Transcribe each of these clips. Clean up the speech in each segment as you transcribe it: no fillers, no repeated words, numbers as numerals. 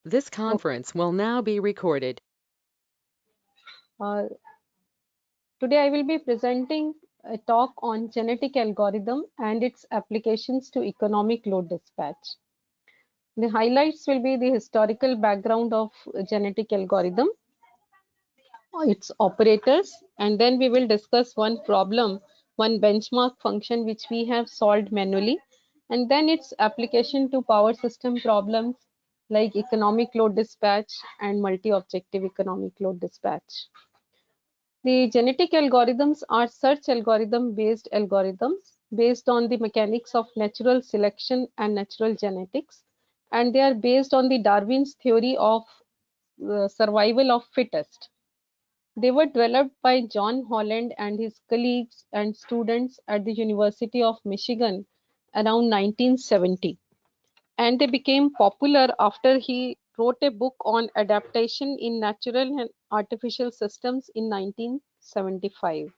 This conference will now be recorded. Uh, Today I will be presenting a talk on genetic algorithm and its applications to economic load dispatch. The highlights will be the historical background of genetic algorithm, its operators, and then we will discuss one problem, one benchmark function which we have solved manually, and then its application to power system problems like economic load dispatch and multi-objective economic load dispatch. The genetic algorithms are search algorithm based algorithms based on the mechanics of natural selection and natural genetics, and they are based on the Darwin's theory of survival of fittest. They were developed by John Holland and his colleagues and students at the University of Michigan around 1970, and they became popular after he wrote a book on adaptation in natural and artificial systems in 1975.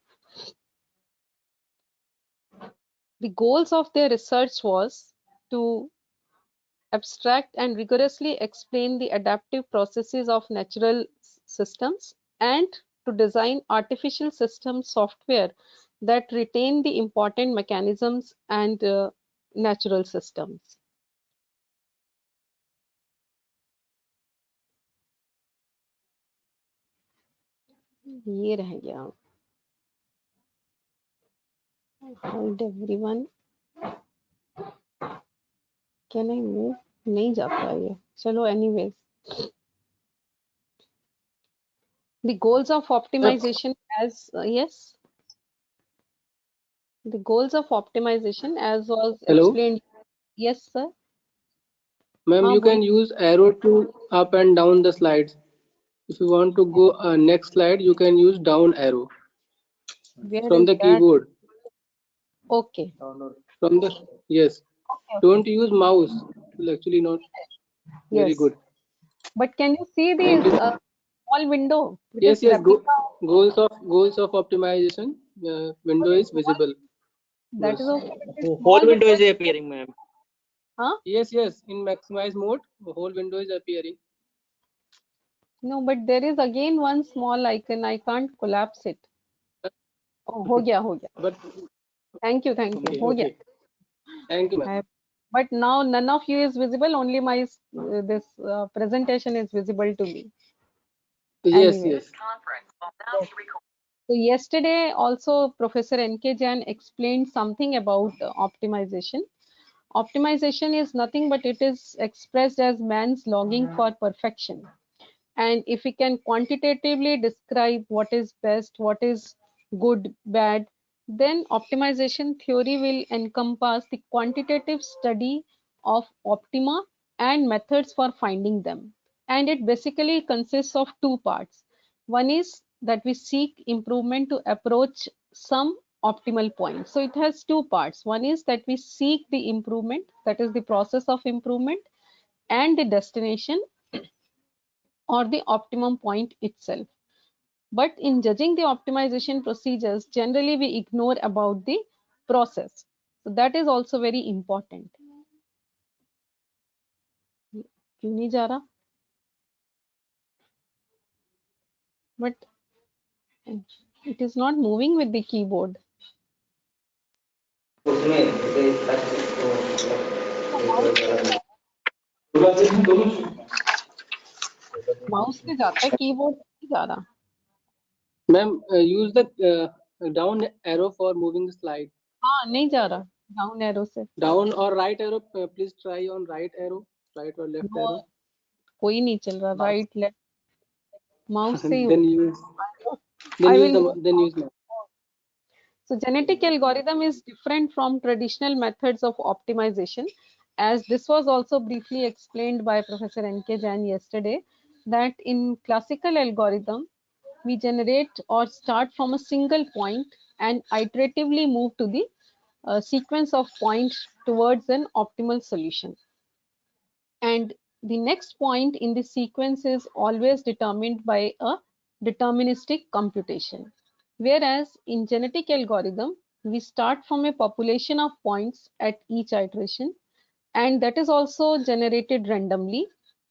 The goals of their research was to abstract and rigorously explain the adaptive processes of natural systems and to design artificial system software that retain the important mechanisms and natural systems. ये रह गया. Hold everyone. Can I move? नहीं जा पा ये. चलो anyways. The goals of optimization as yes. The goals of optimization as was Hello, explained. Yes, sir. ma'am. हाँ You बोलिए. can use arrow to up and down the slides. If you want to go next slide, you can use down arrow Where from is the that? keyboard. Okay. From the yes. Okay. Don't use mouse. Well, actually, not very Yes. good. But can you see Thank this you. small window? It is Yes, yes. replica. Goals of optimization. Window is visible. That is Yes. okay. But it's Whole small window is because, appearing, ma'am. huh? Yes, yes. In maximize mode, the whole window is appearing. No, but there is again one small icon. I can't collapse it. Oh, हो गया, हो गया. But Thank you, thank you. okay, हो गया. okay. Thank you, ma'am. But now none of you is visible. Only my this presentation is visible to me. Yes, Anyway. yes. Yes. So yesterday also Professor N.K. Jain explained something about optimization. Optimization is nothing but it is expressed as man's longing for perfection. And if we can quantitatively describe what is best, what is good, bad, then optimization theory will encompass the quantitative study of optima and methods for finding them. And it basically consists of two parts. One is that we seek improvement to approach some optimal point. So it has two parts. One is that we seek the improvement, that is the process of improvement, and the destination or the optimum point itself. But in judging the optimization procedures, generally we ignore about the process. So that is also very important. क्यों नहीं जा रहा? But it is not moving with the keyboard. Mouse से जाता है, keyboard नहीं जा रहा. Ma'am, use the down arrow for moving the slide. हाँ, नहीं जा रहा. Down arrow से. Down or right arrow, please try on right arrow, right or left No, arrow. कोई नहीं चल रहा. Right, left. Mouse से. then use I then use will. the then use mouse. So genetic algorithm is different from traditional methods of optimization, as this was also briefly explained by Professor N.K. Jain yesterday, that in classical algorithm, we generate or start from a single point and iteratively move to the sequence of points towards an optimal solution. And the next point in the sequence is always determined by a deterministic computation. Whereas in genetic algorithm, we start from a population of points at each iteration, and that is also generated randomly.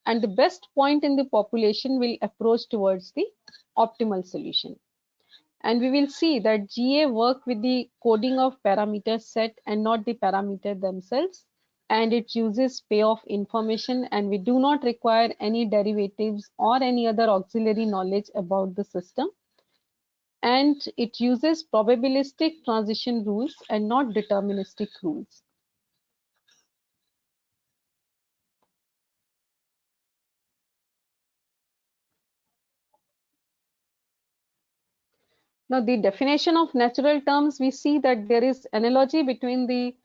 and the best point in the population will approach towards the optimal solution. And we will see that GA work with the coding of parameter set and not the parameter themselves, and it uses payoff information, and we do not require any derivatives or any other auxiliary knowledge about the system, and it uses probabilistic transition rules and not deterministic rules. Now, the definition of natural terms, we see that there is analogy between the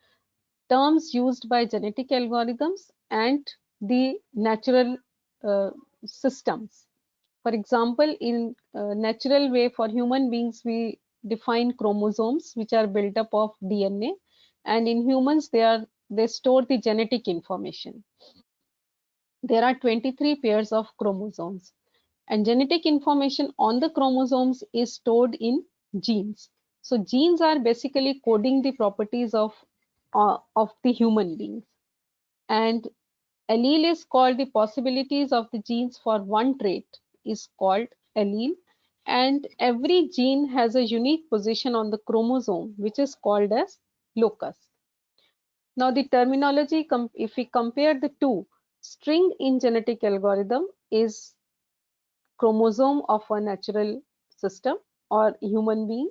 terms used by genetic algorithms and the natural uh, systems. For example, in natural way for human beings, we define chromosomes, which are built up of DNA, and in humans, they store the genetic information. There are 23 pairs of chromosomes, and genetic information on the chromosomes is stored in genes. So genes are basically coding the properties of the human beings, and allele is called the possibilities of the genes for one trait is called allele, and every gene has a unique position on the chromosome which is called as locus. Now the terminology, if we compare the two, string in genetic algorithm is chromosome of a natural system or human being,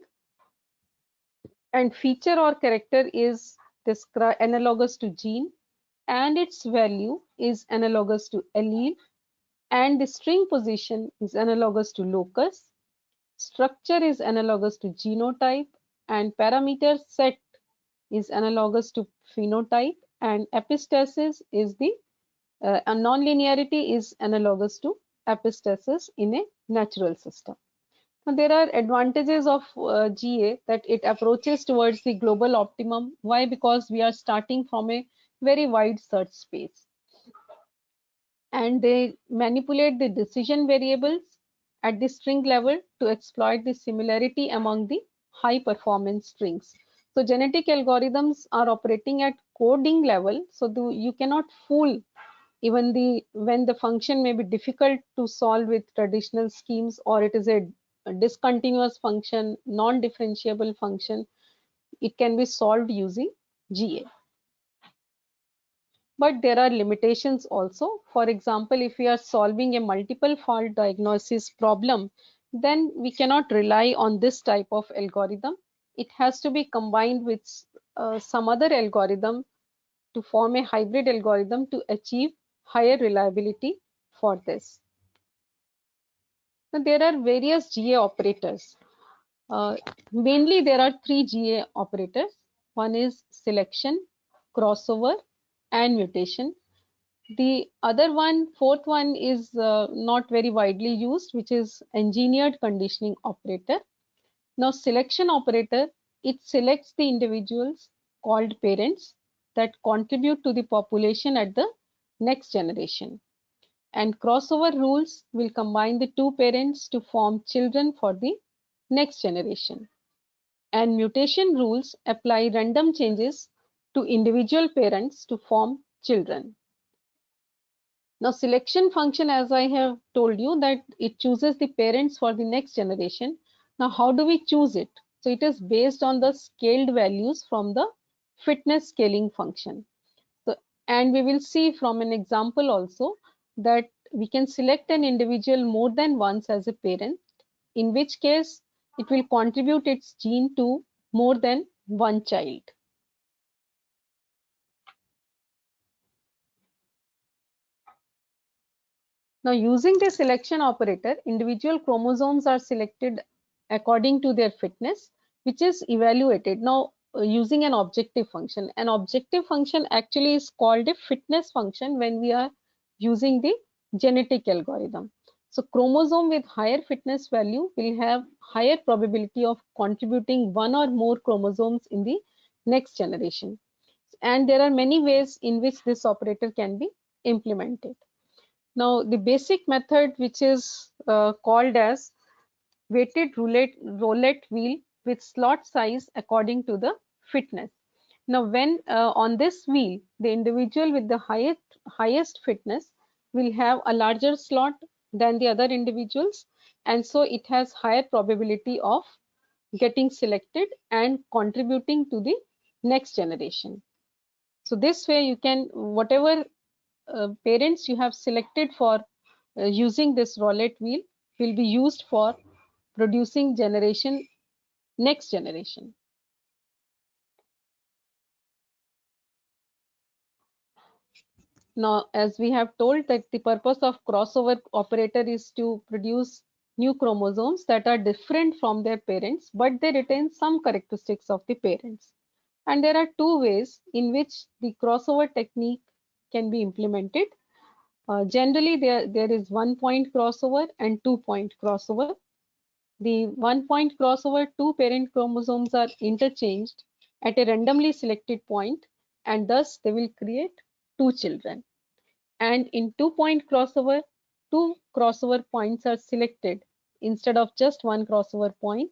and feature or character is analogous to gene, and its value is analogous to allele, and the string position is analogous to locus, structure is analogous to genotype, and parameter set is analogous to phenotype, and epistasis is the nonlinearity is analogous to epistasis in a natural system. Now, there are advantages of GA that it approaches towards the global optimum. Why? Because we are starting from a very wide search space, and they manipulate the decision variables at the string level to exploit the similarity among the high performance strings. So genetic algorithms are operating at coding level, so you cannot fool even when the function may be difficult to solve with traditional schemes, or it is a discontinuous function, non-differentiable function, it can be solved using GA. But there are limitations also. For example, if we are solving a multiple fault diagnosis problem, then we cannot rely on this type of algorithm. It has to be combined with some other algorithm to form a hybrid algorithm to achieve higher reliability for this. Now, there are various GA operators. Mainly there are three GA operators. One is selection, crossover, and mutation. The other one, fourth one, is not very widely used, which is engineered conditioning operator. Now, selection operator, it selects the individuals called parents that contribute to the population at the next generation. And crossover rules will combine the two parents to form children for the next generation. And mutation rules apply random changes to individual parents to form children. Now, selection function, as I have told you, that it chooses the parents for the next generation. Now, how do we choose it? So it is based on the scaled values from the fitness scaling function. So, and we will see from an example also that we can select an individual more than once as a parent, in which case it will contribute its gene to more than one child. Now, using the selection operator, individual chromosomes are selected according to their fitness, which is evaluated. Now, using an objective function. An objective function actually is called a fitness function when we are using the genetic algorithm. So, chromosome with higher fitness value will have higher probability of contributing one or more chromosomes in the next generation. And there are many ways in which this operator can be implemented. Now, the basic method, which is called as weighted roulette wheel with slot size according to the fitness. Now, when on this wheel, the individual with the highest fitness will have a larger slot than the other individuals, and so it has higher probability of getting selected and contributing to the next generation. So this way you can, whatever parents you have selected for using this roulette wheel will be used for producing next generation. Now, as we have told that the purpose of crossover operator is to produce new chromosomes that are different from their parents, but they retain some characteristics of the parents. And there are two ways in which the crossover technique can be implemented. Generally, there is 1-point crossover and 2-point crossover. The 1-point crossover, two parent chromosomes are interchanged at a randomly selected point, and thus they will create two children. And in 2-point crossover, two crossover points are selected instead of just one crossover point,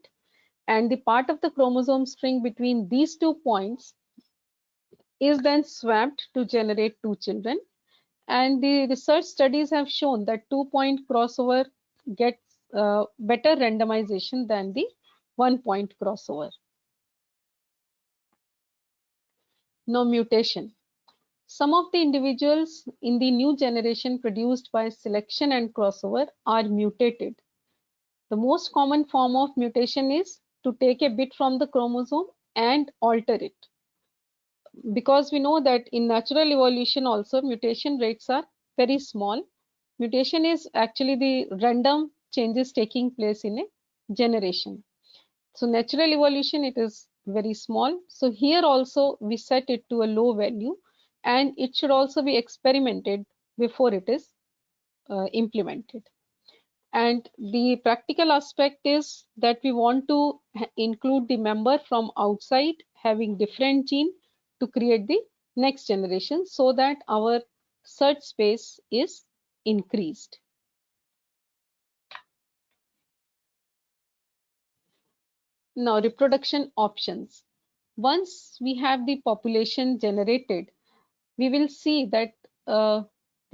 and the part of the chromosome string between these 2 points is then swapped to generate two children. And the research studies have shown that 2-point crossover gets better randomization than the 1-point crossover. Now, mutation. Some of the individuals in the new generation produced by selection and crossover are mutated. The most common form of mutation is to take a bit from the chromosome and alter it. Because we know that in natural evolution also mutation rates are very small. Mutation is actually the random changes taking place in a generation. So natural evolution, it is very small. So here also we set it to a low value, and it should also be experimented before it is implemented. And the practical aspect is that we want to include the member from outside having different gene to create the next generation, so that our search space is increased. Now, reproduction options. Once we have the population generated, we will see that the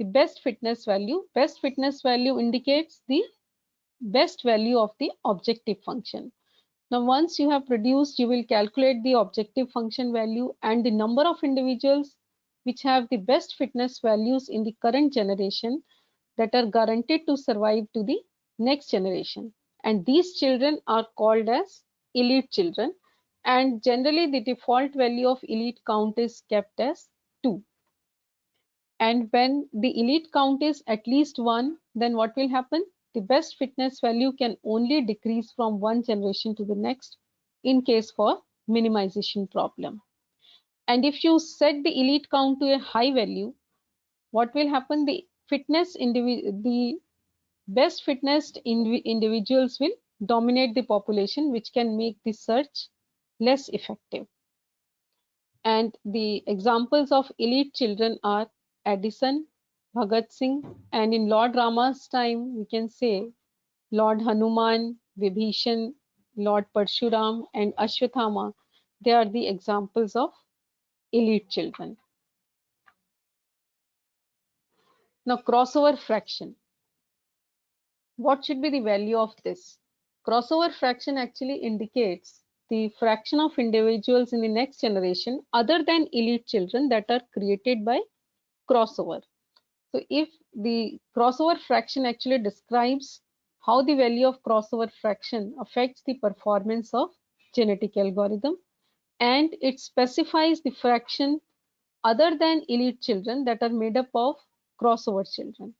best fitness value indicates the best value of the objective function. Now, once you have produced, you will calculate the objective function value and the number of individuals which have the best fitness values in the current generation that are guaranteed to survive to the next generation. And these children are called as elite children. And generally, the default value of elite count is kept as 2. And when the elite count is at least 1, then what will happen? The best fitness value can only decrease from one generation to the next in case for minimization problem. And if you set the elite count to a high value, what will happen? The best fitness individuals will dominate the population, which can make the search less effective. And the examples of elite children are Addison, Bhagat Singh, and in Lord Rama's time, we can say Lord Hanuman, Vibhishan, Lord Parshuram, and Ashwathama. They are the examples of elite children. Now, crossover fraction. What should be the value of this? Crossover fraction actually indicates the fraction of individuals in the next generation other than elite children that are created by crossover. So if the crossover fraction actually describes how the value of crossover fraction affects the performance of genetic algorithm, and it specifies the fraction other than elite children that are made up of crossover children.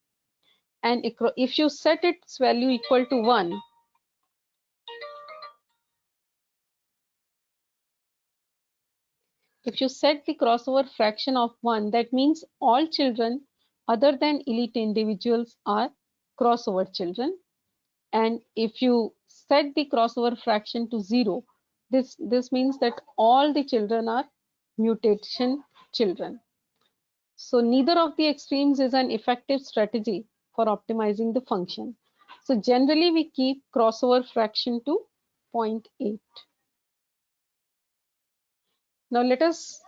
And if you set its value equal to 1, if you set the crossover fraction of 1, that means all children other than elite individuals are crossover children. And if you set the crossover fraction to 0, this means that all the children are mutation children. So neither of the extremes is an effective strategy for optimizing the function. So generally we keep crossover fraction to 0.8. Now let us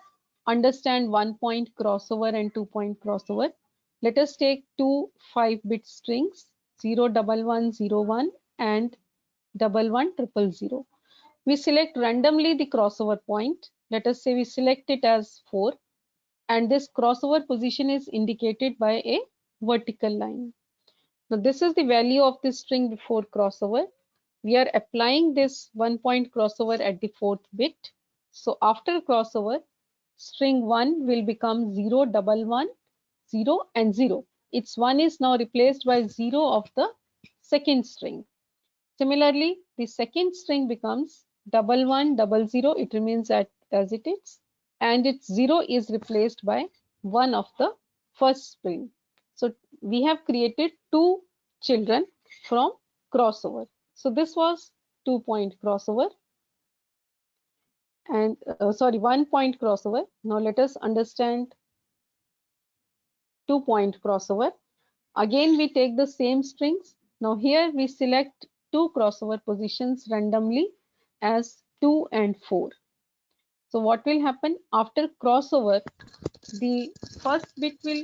understand 1-point crossover and 2-point crossover. Let us take two 5-bit strings 01101 and 11000. We select randomly the crossover point. Let us say we select it as 4, and this crossover position is indicated by a vertical line. Now this is the value of the string before crossover. We are applying this 1-point crossover at the 4th bit. So after crossover, string 1 will become 011, 0 and 0. Its 1 is now replaced by 0 of the second string. Similarly, the second string becomes 1100. It remains as it is, and its 0 is replaced by 1 of the first string. So we have created two children from crossover. So this was 2-point crossover, and 1-point crossover. Now let us understand 2-point crossover. Again, we take the same strings. Now here we select two crossover positions randomly as 2 and 4. So what will happen after crossover? The first bit will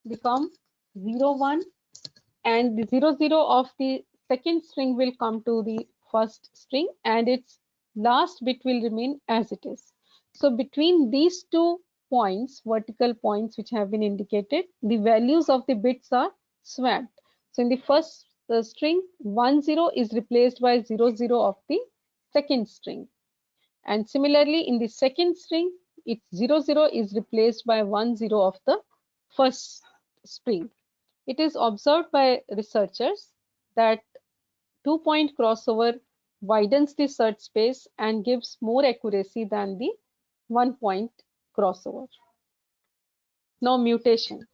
become 01, and the 00 of the second string will come to the first string, and its last bit will remain as it is. So between these two points, vertical points which have been indicated, the values of the bits are swapped. So in the first string, 10 is replaced by 00 of the second string, and similarly in the second string, its 00 is replaced by 10 of the first string. It is observed by researchers that 2-point crossover widens the search space and gives more accuracy than the 1-point crossover. Now mutation.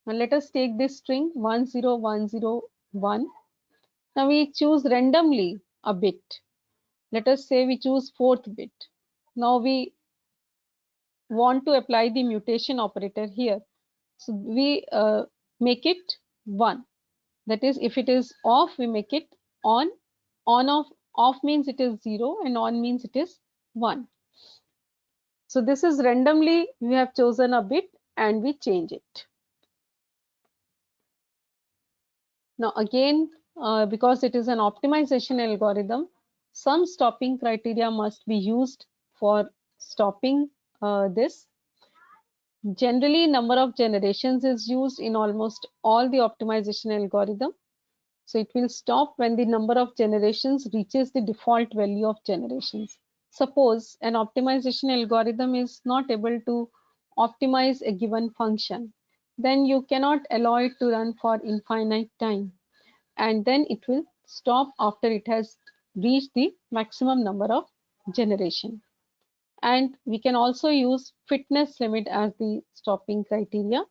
Now let us take this string 10101. Now we choose randomly a bit. Let us say we choose 4th bit. Now we want to apply the mutation operator here. So we make it 1. That is, if it is off, we make it on. Off means it is 0, and on means it is 1. So this is randomly, we have chosen a bit and we change it. Now again, because it is an optimization algorithm, some stopping criteria must be used for stopping this. Generally, number of generations is used in almost all the optimization algorithm. So it will stop when the number of generations reaches the default value of generations. Suppose an optimization algorithm is not able to optimize a given function, then you cannot allow it to run for infinite time, and then it will stop after it has reached the maximum number of generation. And we can also use fitness limit as the stopping criteria.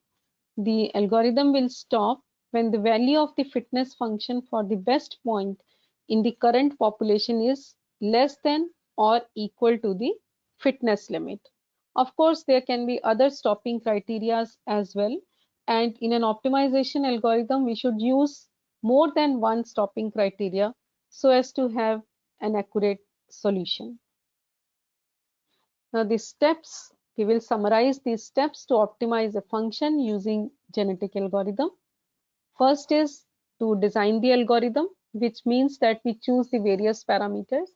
The algorithm will stop when the value of the fitness function for the best point in the current population is less than or equal to the fitness limit. Of course, there can be other stopping criteria as well, and in an optimization algorithm, we should use more than one stopping criteria so as to have an accurate solution. Now the steps, we will summarize these steps to optimize a function using genetic algorithm. First is to design the algorithm, which means that we choose the various parameters,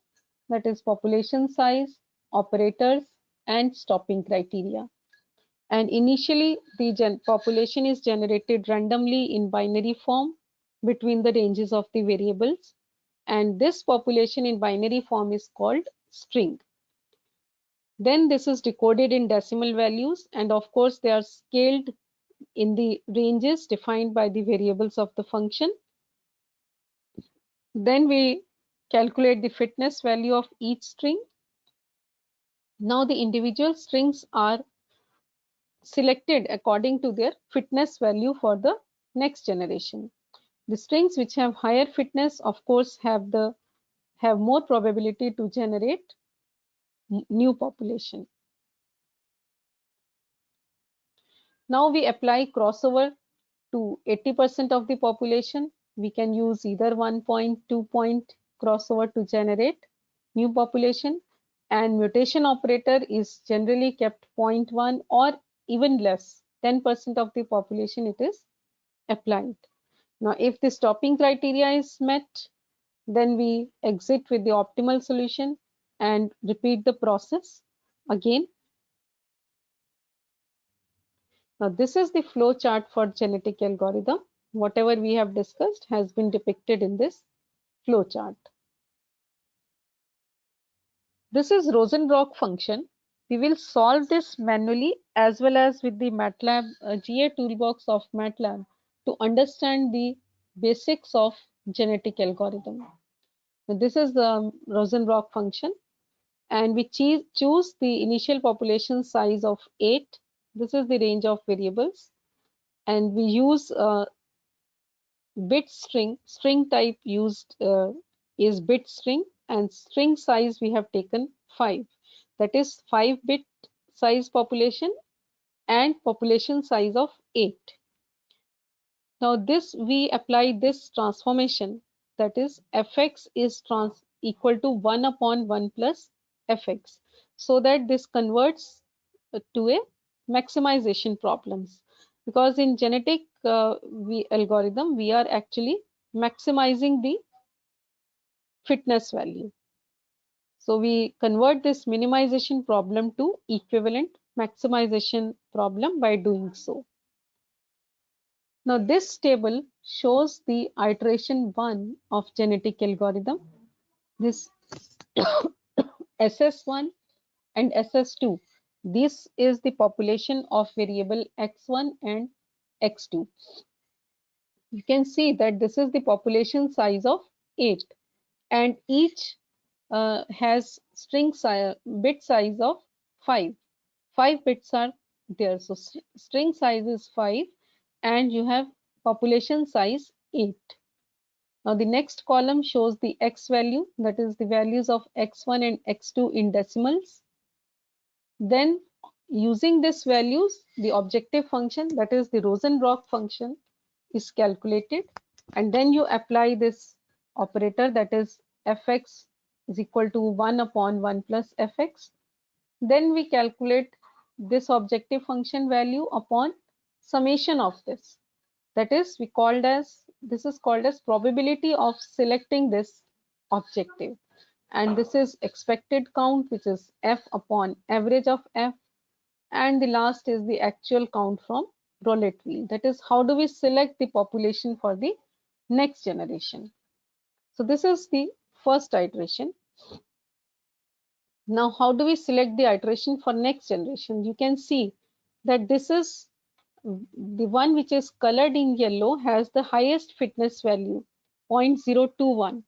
that is population size, operators, and stopping criteria. And initially the population is generated randomly in binary form between the ranges of the variables, and this population in binary form is called string. Then this is decoded in decimal values, and of course they are scaled in the ranges defined by the variables of the function. Then we calculate the fitness value of each string. Now the individual strings are selected according to their fitness value for the next generation. The strings which have higher fitness, of course, have more probability to generate new population. Now we apply crossover to 80% of the population. We can use either 1-point, 2-point crossover to generate new population, and mutation operator is generally kept 0.1 or even less. 10% of the population it is applied. Now, if the stopping criteria is met, then we exit with the optimal solution and repeat the process again. Now, this is the flow chart for genetic algorithm. Whatever we have discussed has been depicted in this flow chart. This is Rosenbrock function. We will solve this manually as well as with the MATLAB GA toolbox of MATLAB to understand the basics of genetic algorithm. Now, this is the Rosenbrock function, and we choose the initial population size of 8. This is the range of variables, and we use bit string type used is bit string, and string size we have taken 5, that is 5-bit size population and population size of 8. Now this we apply this transformation, that is fx is equal to 1 upon 1 plus fx, so that this converts to a maximization problems, because in genetic algorithm we are actually maximizing the fitness value. So we convert this minimization problem to equivalent maximization problem by doing so. Now this table shows the iteration 1 of genetic algorithm. This SS1 and SS2. This is the population of variable x1 and x2. You can see that this is the population size of 8, and each has bit size of 5. 5 bits are there, so string size is 5 and you have population size 8. Now the next column shows the x value, that is the values of x1 and x2 in decimals. Then using these values, the objective function, that is the Rosenbrock function, is calculated, and then you apply this operator, that is fx is equal to 1 upon 1 plus fx. Then we calculate this objective function value upon summation of this, that is this is called as probability of selecting this objective, and this is expected count, which is f upon average of f, and the last is the actual count from roulette wheel, that is how do we select the population for the next generation. So this is the first iteration. Now how do we select the iteration for next generation? You can see that this is the one which is colored in yellow has the highest fitness value, 0.021.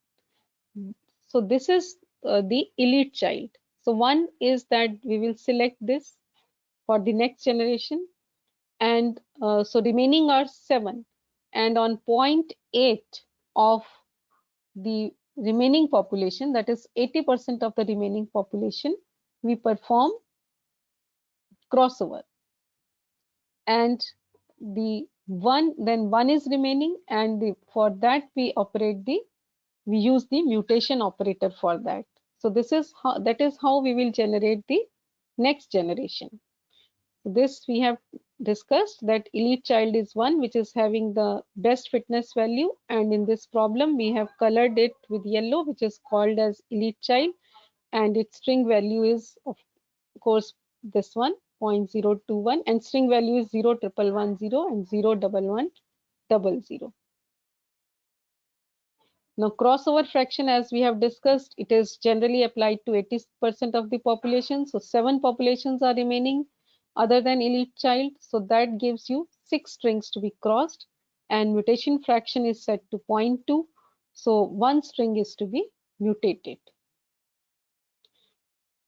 So this is the elite child. So one is that we will select this for the next generation, and so remaining are 7, and on 0.8 of the remaining population, that is 80% of the remaining population, we perform crossover, and the one is remaining, and for that we use the mutation operator for that. So that is how we will generate the next generation. This we have discussed, that elite child is one which is having the best fitness value, and in this problem we have colored it with yellow, which is called as elite child, and its string value is of course this one, 0.021, and string value is 01110 and 01100. Now crossover fraction, as we have discussed, it is generally applied to 80% of the population, so 7 populations are remaining other than elite child, so that gives you 6 strings to be crossed, and mutation fraction is set to 0.2, so 1 string is to be mutated.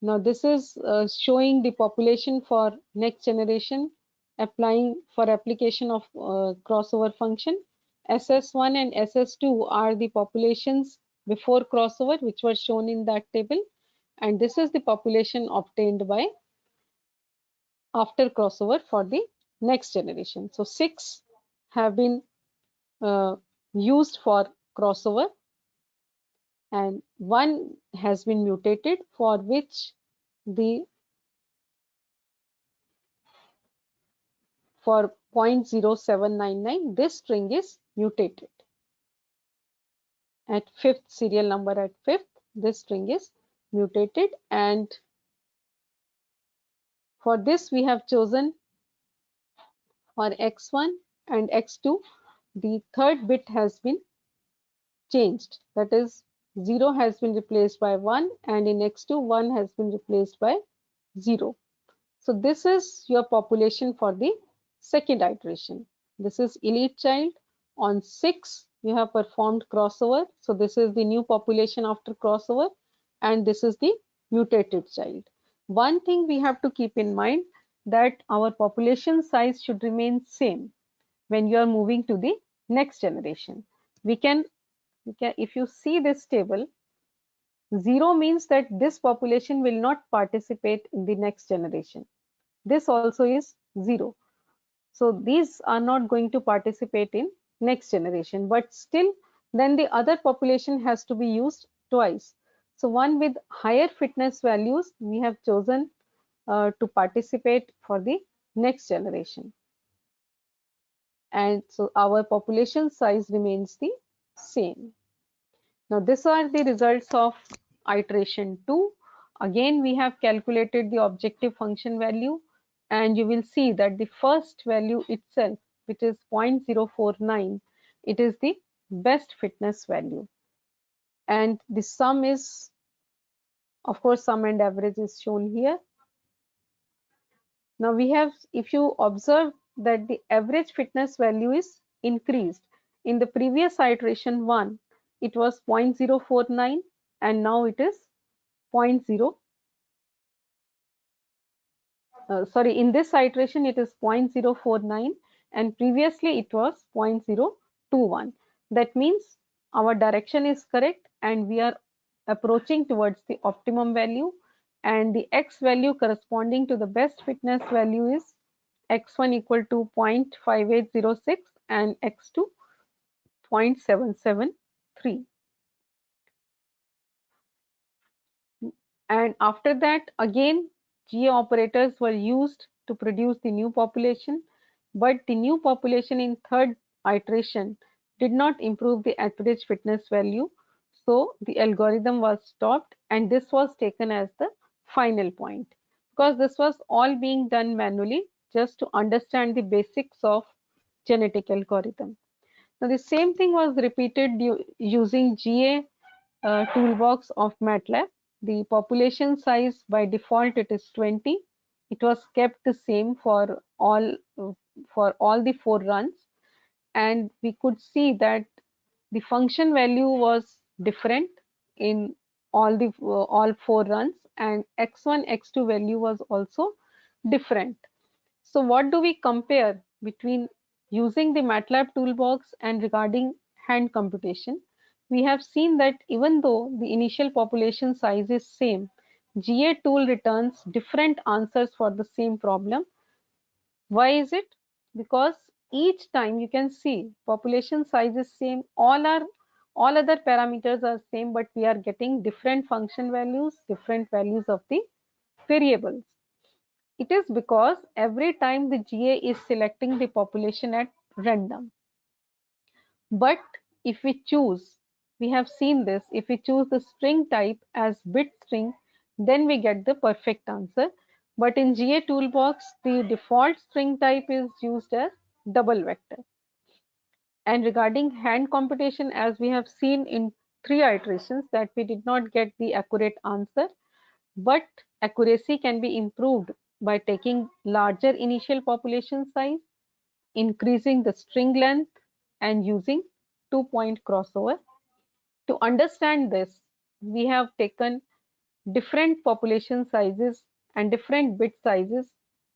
Now this is showing the population for next generation applying for application of crossover function. SS1 and SS2 are the populations before crossover, which were shown in that table, and this is the population obtained by after crossover for the next generation. So 6 have been used for crossover, and 1 has been mutated, for which the for 0.0799, this string is mutated. At fifth serial number, at fifth, this string is mutated, and for this we have chosen for x1 and x2, the third bit has been changed. That is, 0 has been replaced by 1, and in x2, 1 has been replaced by 0. So this is your population for the second iteration. This is elite child. On 6, you have performed crossover. So this is the new population after crossover, and this is the mutated child. One thing we have to keep in mind, that our population size should remain same when you are moving to the next generation. We can, if you see this table, 0 means that this population will not participate in the next generation. This also is 0. So these are not going to participate in next generation, but still then the other population has to be used twice. So one with higher fitness values we have chosen to participate for the next generation. And so our population size remains the same. Now these are the results of iteration 2. Again, we have calculated the objective function value, and you will see that the first value itself, which is 0.049, it is the best fitness value. And the sum is, of course, sum and average is shown here. Now we have, if you observe that the average fitness value is increased. In the previous iteration 1, it was 0.049, and now it is 0.0. Sorry, in this iteration it is 0.049, and previously it was 0.021. That means our direction is correct, and we are approaching towards the optimum value, and the x value corresponding to the best fitness value is x1 equal to 0.5806 and x2 0.773. And after that, again, GA operators were used to produce the new population, but the new population in third iteration did not improve the average fitness value. So the algorithm was stopped, and this was taken as the final point, because this was all being done manually just to understand the basics of genetic algorithm. Now the same thing was repeated using GA toolbox of MATLAB. The population size by default it is 20. It was kept the same for all the 4 runs, and we could see that the function value was different in all 4 runs, and x1 x2 value was also different. So what do we compare between using the MATLAB toolbox and regarding hand computation? We have seen that even though the initial population size is same, GA tool returns different answers for the same problem. Why is it? Because each time you can see population size is same, all other parameters are same, but we are getting different function values, different values of the variables. It is because every time the GA is selecting the population at random. But if we choose, we have seen this, if we choose the string type as bit string, then we get the perfect answer. But in GA toolbox, the default string type is used as double vector. And regarding hand computation, as we have seen in 3 iterations, that we did not get the accurate answer, but accuracy can be improved by taking larger initial population size, increasing the string length, and using 2-point crossover. To understand this, we have taken different population sizes and different bit sizes.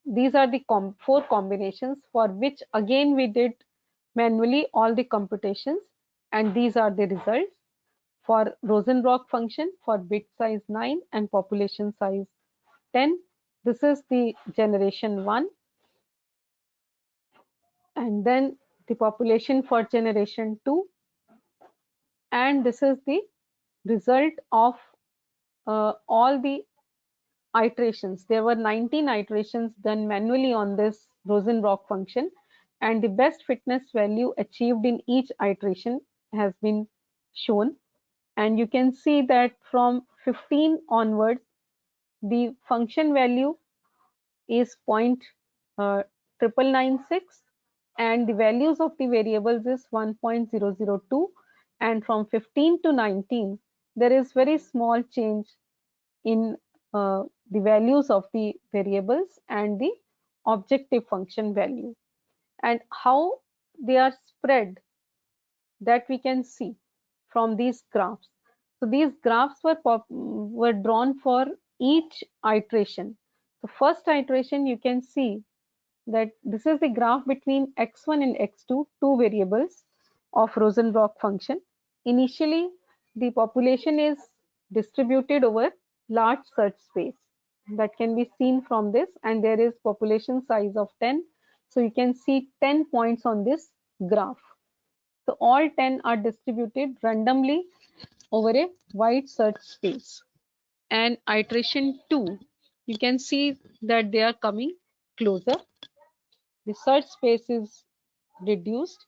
These are the 4 combinations for which again we did manually all the computations, and these are the results for Rosenbrock function for bit size 9 and population size 10. This is the generation 1, and then the population for generation 2, and this is the result of all the iterations. There were 19 iterations done manually on this Rosenrock function, and the best fitness value achieved in each iteration has been shown. And you can see that from 15 onwards, the function value is 0.996 and the values of the variables is 1.002, and from 15 to 19 there is very small change in the values of the variables and the objective function value, and how they are spread that we can see from these graphs. So these graphs were drawn for each iteration. So first iteration, you can see that this is the graph between x1 and x2, two variables of Rosenrock function. Initially, the population is distributed over large search space. That can be seen from this, and there is population size of 10. So you can see 10 points on this graph. So all 10 are distributed randomly over a wide search space. And iteration 2, you can see that they are coming closer. The search space is reduced,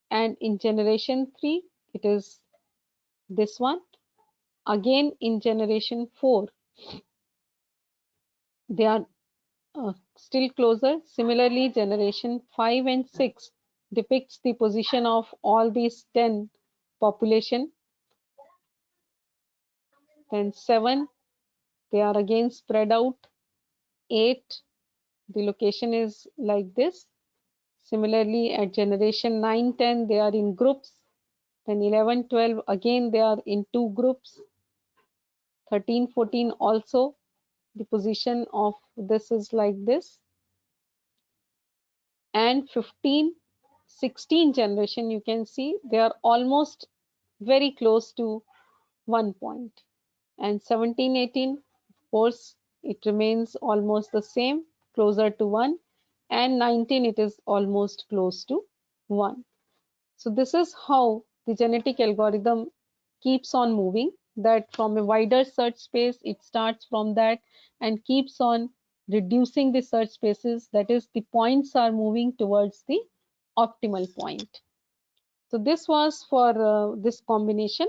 and in generation 3 it is this one. Again in generation 4 they are still closer. Similarly, generation 5 and 6 depicts the position of all these 10 population. Then 7, they are again spread out. 8, the location is like this. Similarly, at generation 9, 10, they are in groups. Then 11, 12, again they are in two groups. 13, 14 also, the position of this is like this. And 15, 16 generation, you can see they are almost very close to 1 point. And 17, 18, of course, it remains almost the same, closer to 1. And 19, it is almost close to 1. So this is how the genetic algorithm keeps on moving, that from a wider search space, it starts from that and keeps on reducing the search spaces. That is, the points are moving towards the optimal point. So this was for this combination,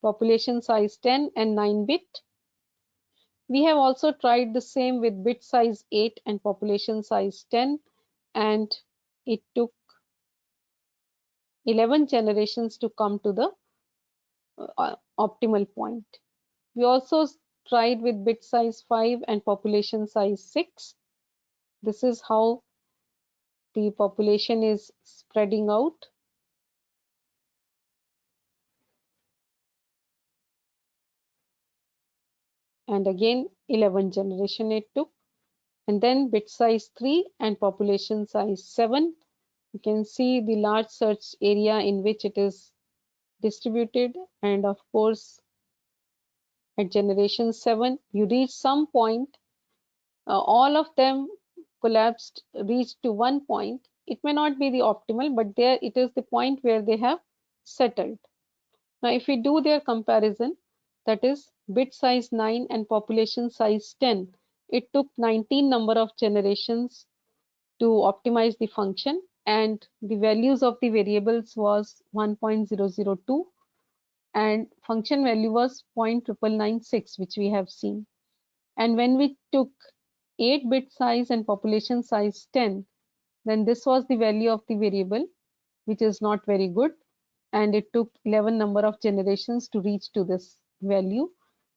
population size 10 and 9-bit. We have also tried the same with bit size 8 and population size 10, and it took 11 generations to come to the optimal point. We also tried with bit size 5 and population size 6. This is how the population is spreading out. And again 11 generation it took. And then bit size 3 and population size 7. You can see the large search area in which it is distributed, and of course at generation 7 you reach some point, all of them collapsed, reached to 1 point. It may not be the optimal, but there it is the point where they have settled. Now if we do their comparison, that is bit size 9 and population size 10, it took 19 number of generations to optimize the function, and the values of the variables was 1.002 and function value was 0.996, which we have seen. And when we took 8-bit size and population size 10, then this was the value of the variable, which is not very good, and it took 11 number of generations to reach to this value.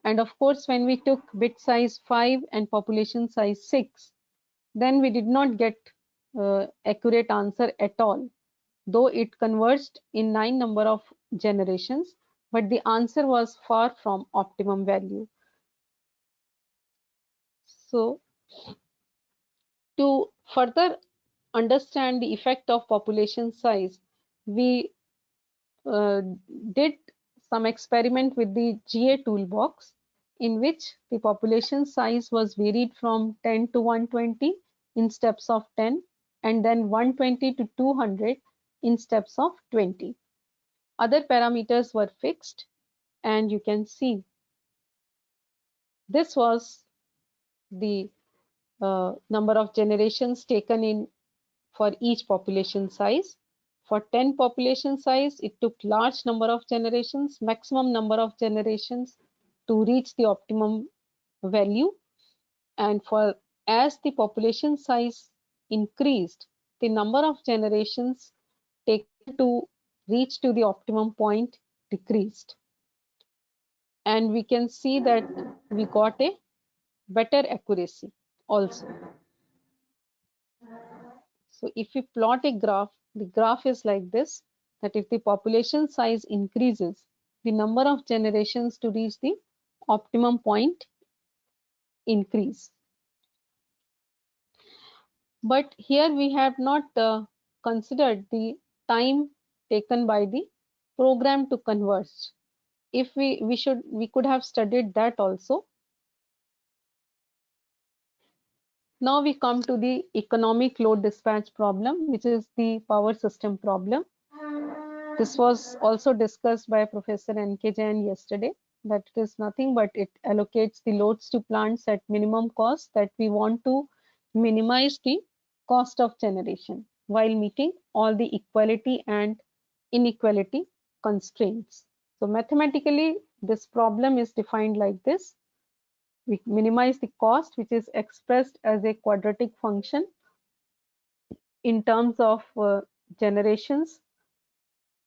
And of course, when we took bit size 5 and population size 6, then we did not get accurate answer at all, though it converged in 9 number of generations, but the answer was far from optimum value. So to further understand the effect of population size, we did some experiment with the GA toolbox, in which the population size was varied from 10 to 120 in steps of 10, and then 120 to 200 in steps of 20. Other parameters were fixed, and you can see this was the number of generations taken in for each population size. For 10 population size, it took large number of generations, maximum number of generations to reach the optimum value. And for as the population size increased, the number of generations taken to reach to the optimum point decreased. And we can see that we got a better accuracy also. So if we plot a graph, the graph is like this, that if the population size increases, the number of generations to reach the optimum point increase. But here we have not considered the time taken by the program to converge. If we could have studied that also. Now we come to the economic load dispatch problem, which is the power system problem. This was also discussed by Professor N.K. Jain yesterday, that it is nothing but it allocates the loads to plants at minimum cost, that we want to minimize the cost of generation while meeting all the equality and inequality constraints. So mathematically, this problem is defined like this. We minimize the cost, which is expressed as a quadratic function in terms of generations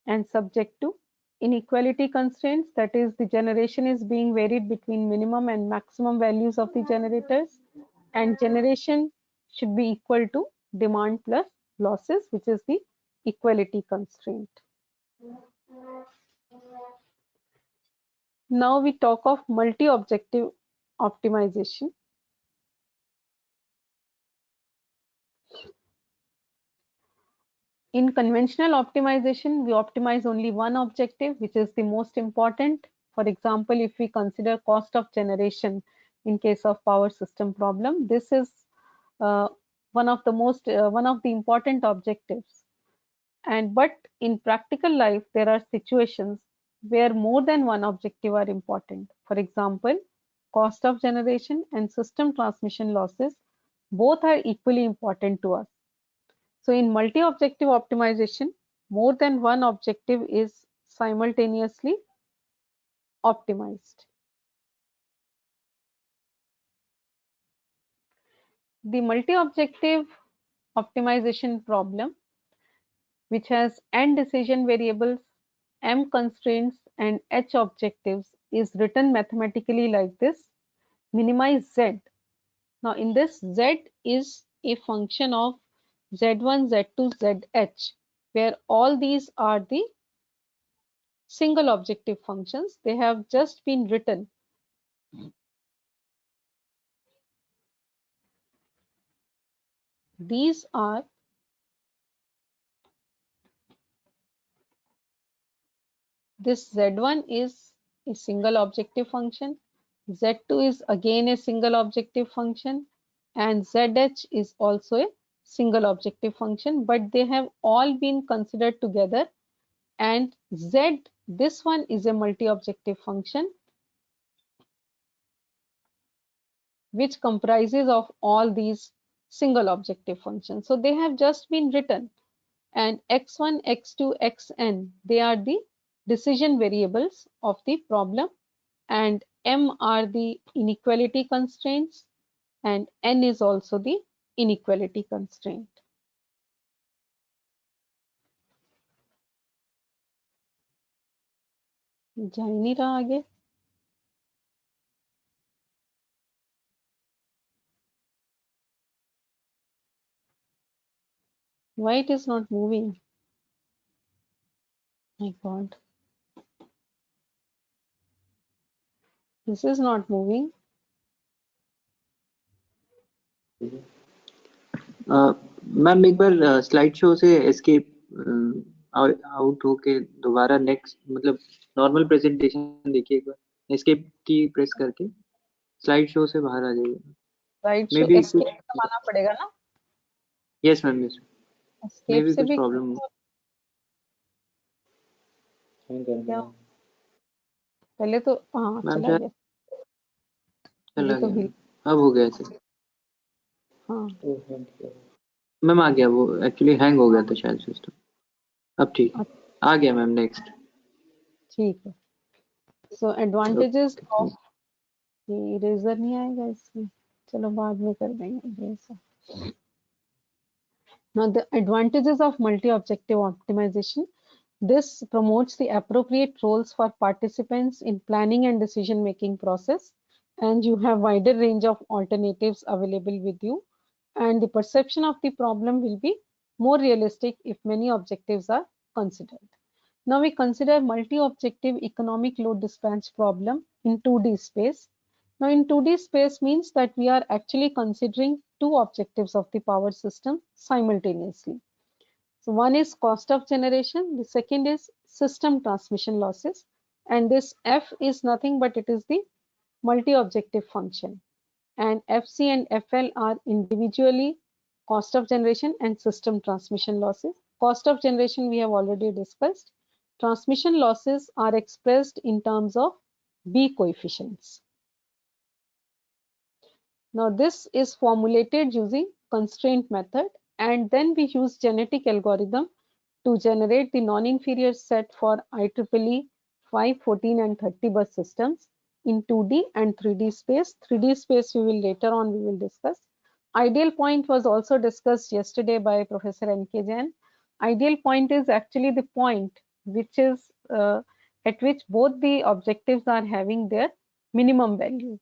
and subject to inequality constraints, that is the generation is being varied between minimum and maximum values of the generators, and generation should be equal to demand plus losses, which is the equality constraint. Now we talk of multi-objective optimization. In conventional optimization, we optimize only one objective, which is the most important. For example, if we consider cost of generation in case of power system problem, this is one of the important objectives. But in practical life, there are situations where more than one objective are important. For example, cost of generation and system transmission losses both are equally important to us. So in multi-objective optimization, more than one objective is simultaneously optimized. The multi-objective optimization problem, which has n decision variables, m constraints, and h objectives, is written mathematically like this: minimize z. Now in this, z is a function of z1, z2, zh, where all these are the single objective functions. They have just been written. These are this z1 is a single objective function, z2 is again a single objective function, and zh is also a single objective function, but they have all been considered together, and z, this one, is a multi-objective function which comprises of all these single objective functions. So they have just been written, and x1, x2, xn, they are the decision variables of the problem, and m are the inequality constraints, and n is also the inequality constraint. जा ही नहीं रहा आगे. Why it is not moving? My God. This is not moving. Ma'am एक बार slide show से escape out होके दोबारा next मतलब normal presentation देखिए एक बार, एस्केप की प्रेस करके स्लाइड शो से बाहर आ जाइए. Right, मे so बी escape दबाना पड़ेगा ना? Yes ma'am, yes may Escape B से कुछ भी प्रॉब्लम क्या? पहले तो हाँ मैम चला शायद गया. चला ये तो गया. भी अब हो गया सर. हाँ मैम आ गया, वो एक्चुअली हैंग हो गया था शायद सिस्टम। अब ठीक है, आ गया मैम। नेक्स्ट। ठीक है। सो एडवांटेजेस ऑफ, ये इरेजर नहीं आएगा इसमें, चलो बाद में कर देंगे ये सब। Now the advantages of multi-objective optimization. This promotes the appropriate roles for participants in planning and decision-making process, and you have wider range of alternatives available with you, and the perception of the problem will be more realistic if many objectives are considered. Now we consider multi-objective economic load dispatch problem in 2D space. Now in 2D space means that we are actually considering two objectives of the power system simultaneously. So one is cost of generation, the second is system transmission losses, and this F is nothing but it is the multi-objective function, and FC and FL are individually cost of generation and system transmission losses. Cost of generation we have already discussed. Transmission losses are expressed in terms of B coefficients. Now this is formulated using constraint method, and then we use genetic algorithm to generate the non-inferior set for IEEE 5, 14 and 30 bus systems in 2D and 3D space. 3D space we will later on we will discuss. Ideal point was also discussed yesterday by Professor N.K. Jain. Ideal point is actually the point which is at which both the objectives are having their minimum value.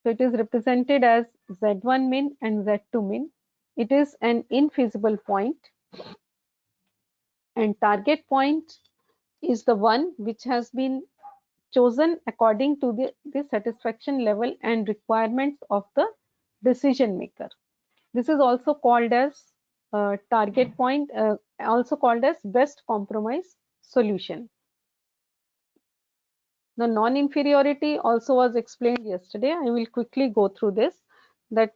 So it is represented as Z1 min and Z2 min. It is an infeasible point, and target point is the one which has been chosen according to the satisfaction level and requirements of the decision maker. This is also called as target point, also called as best compromise solution. The non-inferiority also was explained yesterday. I will quickly go through this, that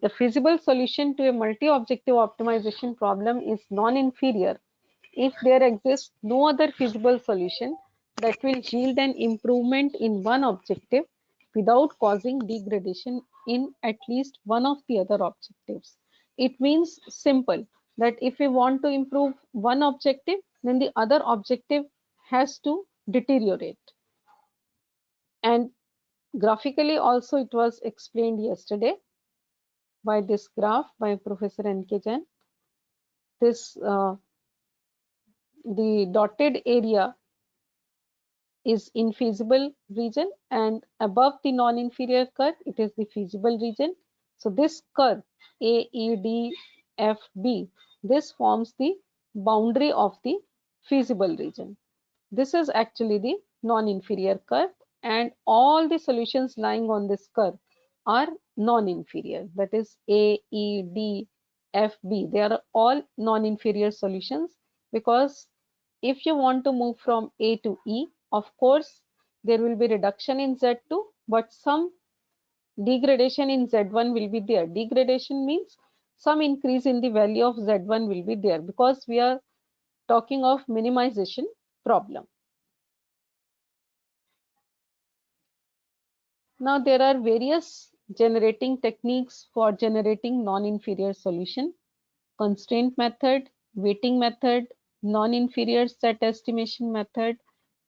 a feasible solution to a multi-objective optimization problem is non-inferior if there exists no other feasible solution that will yield an improvement in one objective without causing degradation in at least one of the other objectives. It means simple, that if we want to improve one objective, then the other objective has to deteriorate. And graphically also it was explained yesterday by this graph by Professor N.K. Jain. This the dotted area is infeasible region, and above the non-inferior curve it is the feasible region. So this curve AEDFB, this forms the boundary of the feasible region. This is actually the non-inferior curve, and all the solutions lying on this curve are non-inferior, that is AEDFB. They are all non-inferior solutions, because if you want to move from A to E, of course there will be reduction in Z2, but some degradation in Z1 will be there. Degradation means some increase in the value of Z1 will be there, because we are talking of minimization problem. Now there are various generating techniques for generating non-inferior solution: constraint method, weighting method, non-inferior set estimation method,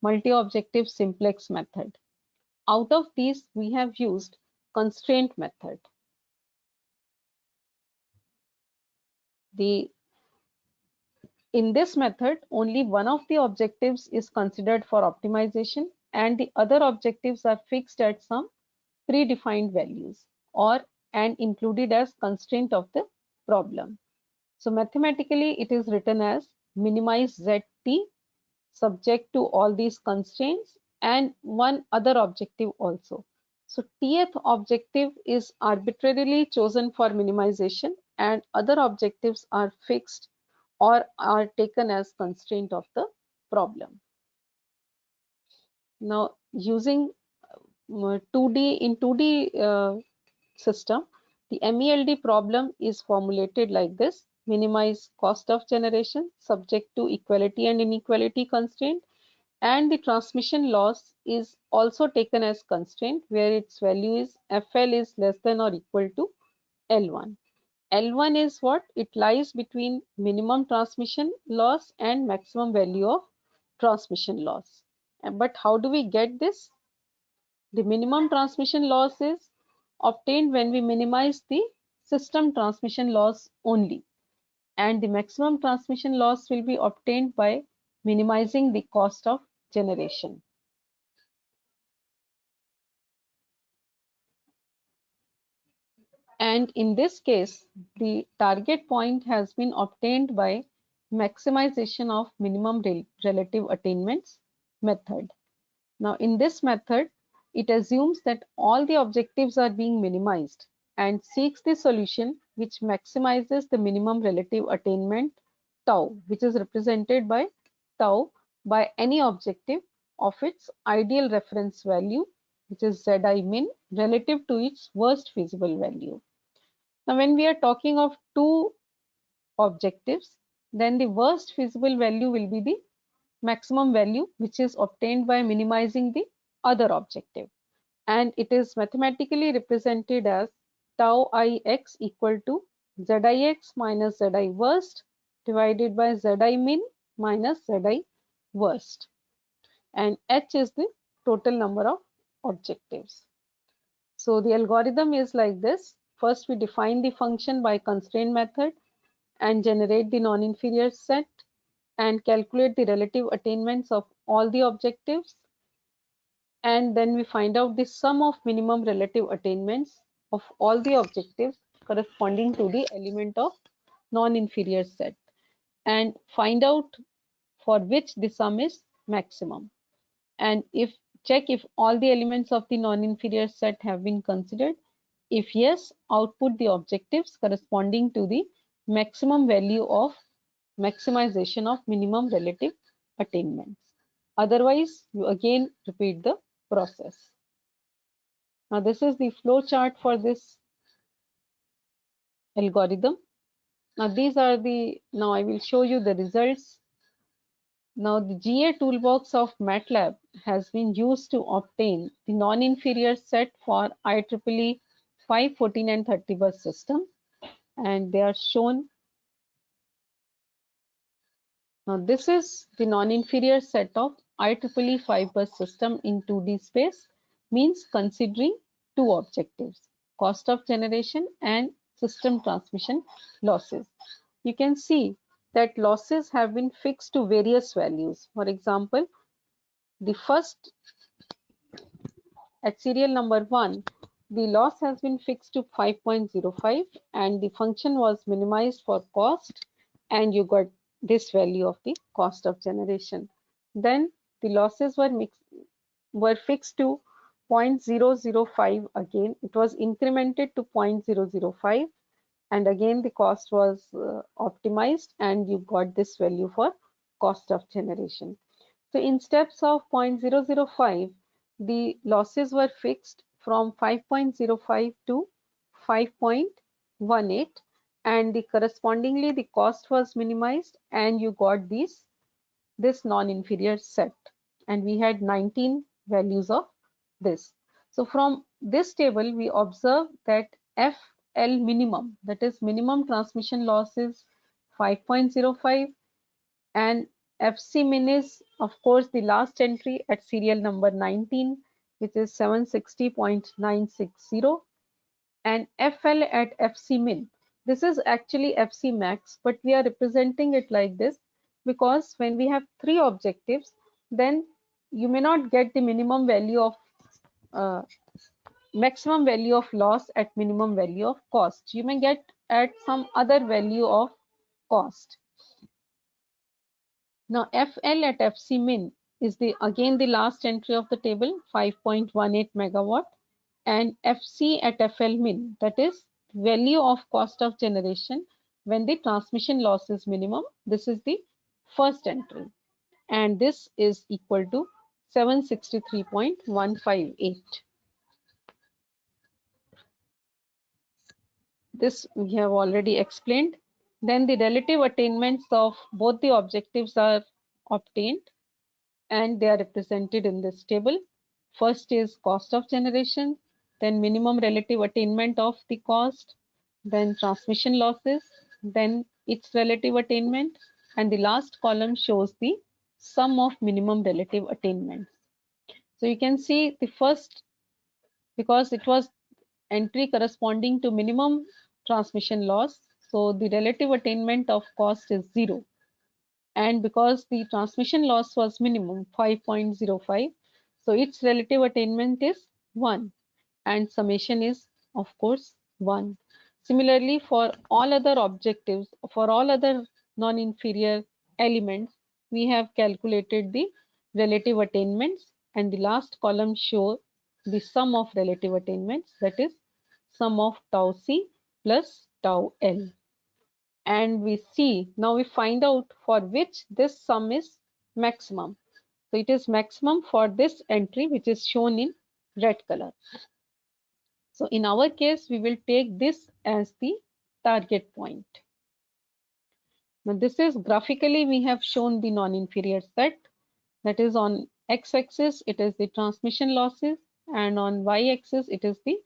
multi-objective simplex method. Out of these, we have used constraint method. In this method, only one of the objectives is considered for optimization, and the other objectives are fixed at some predefined values and included as constraint of the problem. So mathematically it is written as minimize ZT subject to all these constraints and one other objective also. So Tth objective is arbitrarily chosen for minimization, and other objectives are fixed or are taken as constraint of the problem. Now using 2D in 2D system, the MELD problem is formulated like this: minimize cost of generation subject to equality and inequality constraint, and the transmission loss is also taken as constraint, where its value is FL is less than or equal to L1. L1 is what? It lies between minimum transmission loss and maximum value of transmission loss. But how do we get this? The minimum transmission loss is obtained when we minimize the system transmission loss only, and the maximum transmission loss will be obtained by minimizing the cost of generation. And in this case, the target point has been obtained by maximization of minimum relative attainments method. Now, in this method, it assumes that all the objectives are being minimized and seeks the solution which maximizes the minimum relative attainment tau, which is represented by tau by any objective of its ideal reference value, which is Zi min, relative to its worst feasible value. Now, when we are talking of two objectives, then the worst feasible value will be the maximum value which is obtained by minimizing the other objective, and it is mathematically represented as tau ix equal to Zix minus Zi worst divided by Zi min minus Zi worst, and h is the total number of objectives. So the algorithm is like this. First we define the function by constraint method and generate the non-inferior set and calculate the relative attainments of all the objectives, and then we find out the sum of minimum relative attainments of all the objectives corresponding to the element of non-inferior set, and find out for which the sum is maximum, and if check if all the elements of the non-inferior set have been considered. If yes, output the objectives corresponding to the maximum value of maximization of minimum relative attainments. Otherwise, you again repeat the process. Now, this is the flow chart for this algorithm. Now, now I will show you the results. Now, the GA toolbox of MATLAB has been used to obtain the non-inferior set for IEEE 514 and 30 bus system, and they are shown. Now, this is the non-inferior set of IEEE 5 bus system in 2D space, means considering two objectives, cost of generation and system transmission losses. You can see that losses have been fixed to various values. For example, the first at serial number 1, the loss has been fixed to 5.05 and the function was minimized for cost, and you got this value of the cost of generation. Then the losses were fixed to 0.005 again. It was incremented to 0.005 and again the cost was optimized and you got this value for cost of generation. So in steps of 0.005, the losses were fixed from 5.05 to 5.18 and correspondingly the cost was minimized and you got this non-inferior set, and we had 19 values of this. So from this table we observe that FL minimum, that is minimum transmission loss, is 5.05 and FC min is of course the last entry at serial number 19, which is 760.960, and FL at FC min, this is actually FC max, but we are representing it like this because when we have three objectives, then you may not get the minimum value of maximum value of loss at minimum value of cost. You may get at some other value of cost. Now FL at FC min is again the last entry of the table, 5.18 megawatt, and FC at FL min, that is value of cost of generation when the transmission loss is minimum. This is the first entry and this is equal to 763.158. This we have already explained. Then the relative attainments of both the objectives are obtained and they are represented in this table. First is cost of generation, then minimum relative attainment of the cost, then transmission losses, then its relative attainment, and the last column shows the sum of minimum relative attainments. So you can see the first, because it was entry corresponding to minimum transmission loss, so the relative attainment of cost is 0. And because the transmission loss was minimum 5.05, so its relative attainment is 1 and summation is of course 1. Similarly, for all other objectives, for all other non-inferior elements, we have calculated the relative attainments, and the last column show the sum of relative attainments, that is sum of tau c plus tau l. And we see, now we find out for which this sum is maximum. So it is maximum for this entry, which is shown in red color. So in our case, we will take this as the target point. Now this is graphically, we have shown the non-inferior set, that is on x-axis it is the transmission losses, and on y-axis it is the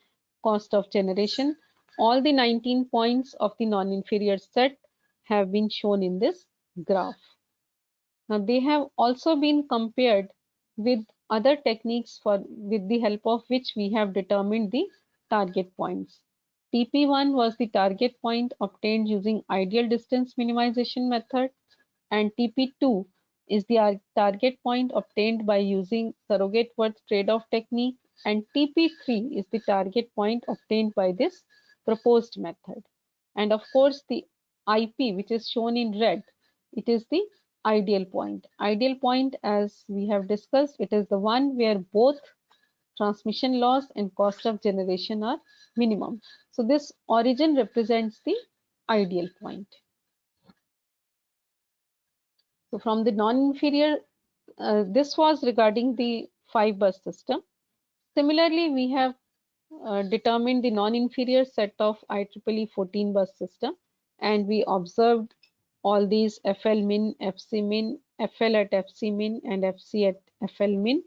cost of generation. All the 19 points of the non-inferior set have been shown in this graph. Now they have also been compared with other techniques with the help of which we have determined the target points. TP1 was the target point obtained using ideal distance minimization method, and TP2 is the target point obtained by using surrogate worth trade-off technique, and TP3 is the target point obtained by this proposed method. And of course the IP, which is shown in red, it is the ideal point. Ideal point, as we have discussed, it is the one where both transmission loss and cost of generation are minimum. So this origin represents the ideal point. So from the non-inferior, this was regarding the 5-bus system. Similarly, we have determined the non-inferior set of IEEE 14-bus system, and we observed all these FL min, FC min, FL at FC min, and FC at FL min,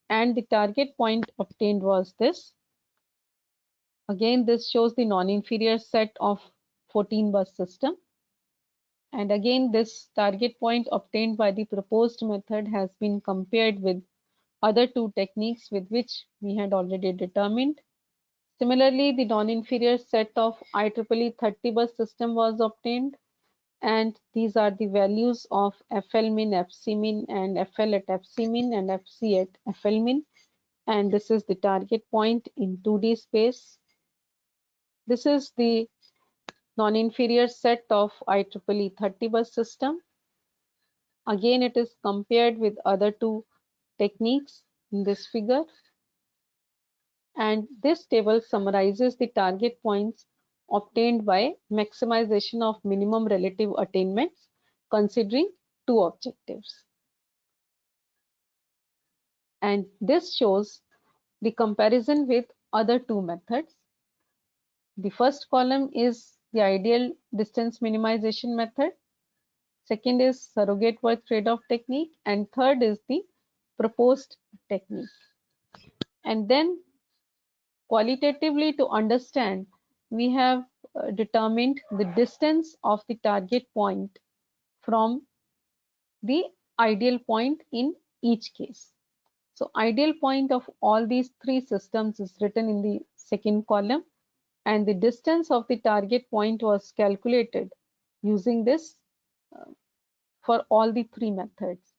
and the target point obtained was this. Again, this shows the non-inferior set of 14-bus system. And again, this target point obtained by the proposed method has been compared with other two techniques with which we had already determined. Similarly, the non-inferior set of IEEE 30-bus system was obtained, and these are the values of FL min, FC min, and FL at FC min, and FC at FL min, and this is the target point in 2D space. This is the non-inferior set of IEEE 30-bus system. Again, it is compared with other two techniques in this figure, and this table summarizes the target points obtained by maximization of minimum relative attainments considering two objectives. And this shows the comparison with other two methods. The first column is the ideal distance minimization method, second is surrogate worth trade-off technique, and third is the proposed technique. And then qualitatively, to understand, we have determined the distance of the target point from the ideal point in each case. So ideal point of all these three systems is written in the second column, and the distance of the target point was calculated using this for all the three methods.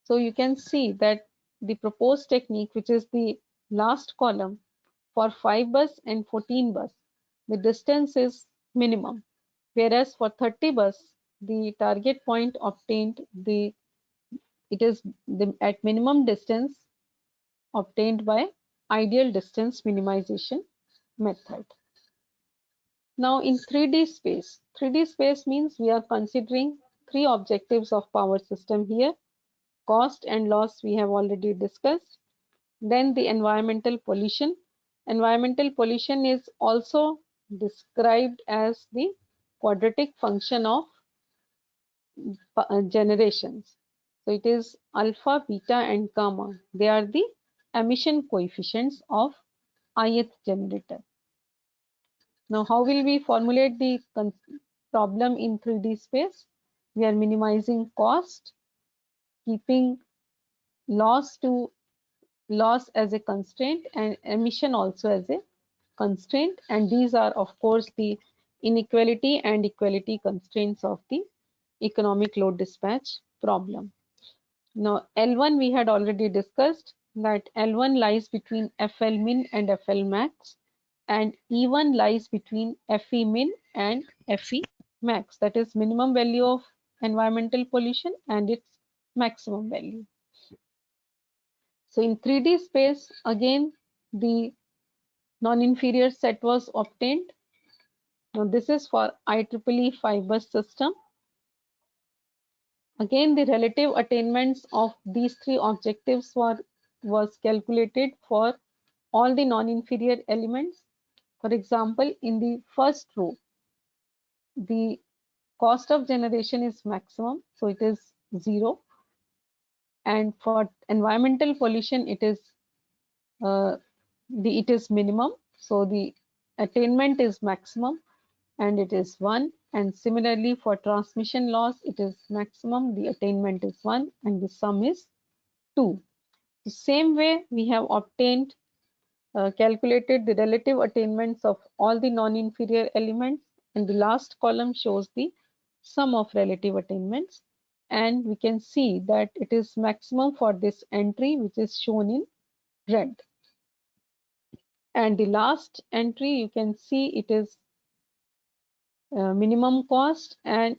So you can see that the proposed technique, which is the last column, for 5-bus and 14-bus, the distance is minimum, whereas for 30-bus, the target point obtained, it is at minimum distance obtained by ideal distance minimization method. Now in 3D space, 3D space means we are considering three objectives of power system here. Cost and loss we have already discussed. Then the environmental pollution. Environmental pollution is also described as the quadratic function of generations. So it is alpha, beta, and gamma. They are the emission coefficients of ith generator. Now, how will we formulate the problem in 3D space? We are minimizing cost, keeping loss as a constraint and emission also as a constraint, and these are of course the inequality and equality constraints of the economic load dispatch problem. Now L1 we had already discussed that L1 lies between FL min and FL max, and E1 lies between FE min and FE max, that is minimum value of environmental pollution and its maximum value. So in 3D space, again the non-inferior set was obtained. Now this is for IEEE 5-bus system. Again, the relative attainments of these three objectives was calculated for all the non-inferior elements. For example, in the first row, the cost of generation is maximum, so it is 0. And for environmental pollution, it is minimum, so the attainment is maximum and it is 1. And similarly for transmission loss, it is maximum, the attainment is 1 and the sum is 2. The same way we have obtained calculated the relative attainments of all the non-inferior elements, and the last column shows the sum of relative attainments, and we can see that it is maximum for this entry, which is shown in red. And the last entry, you can see it is minimum cost, and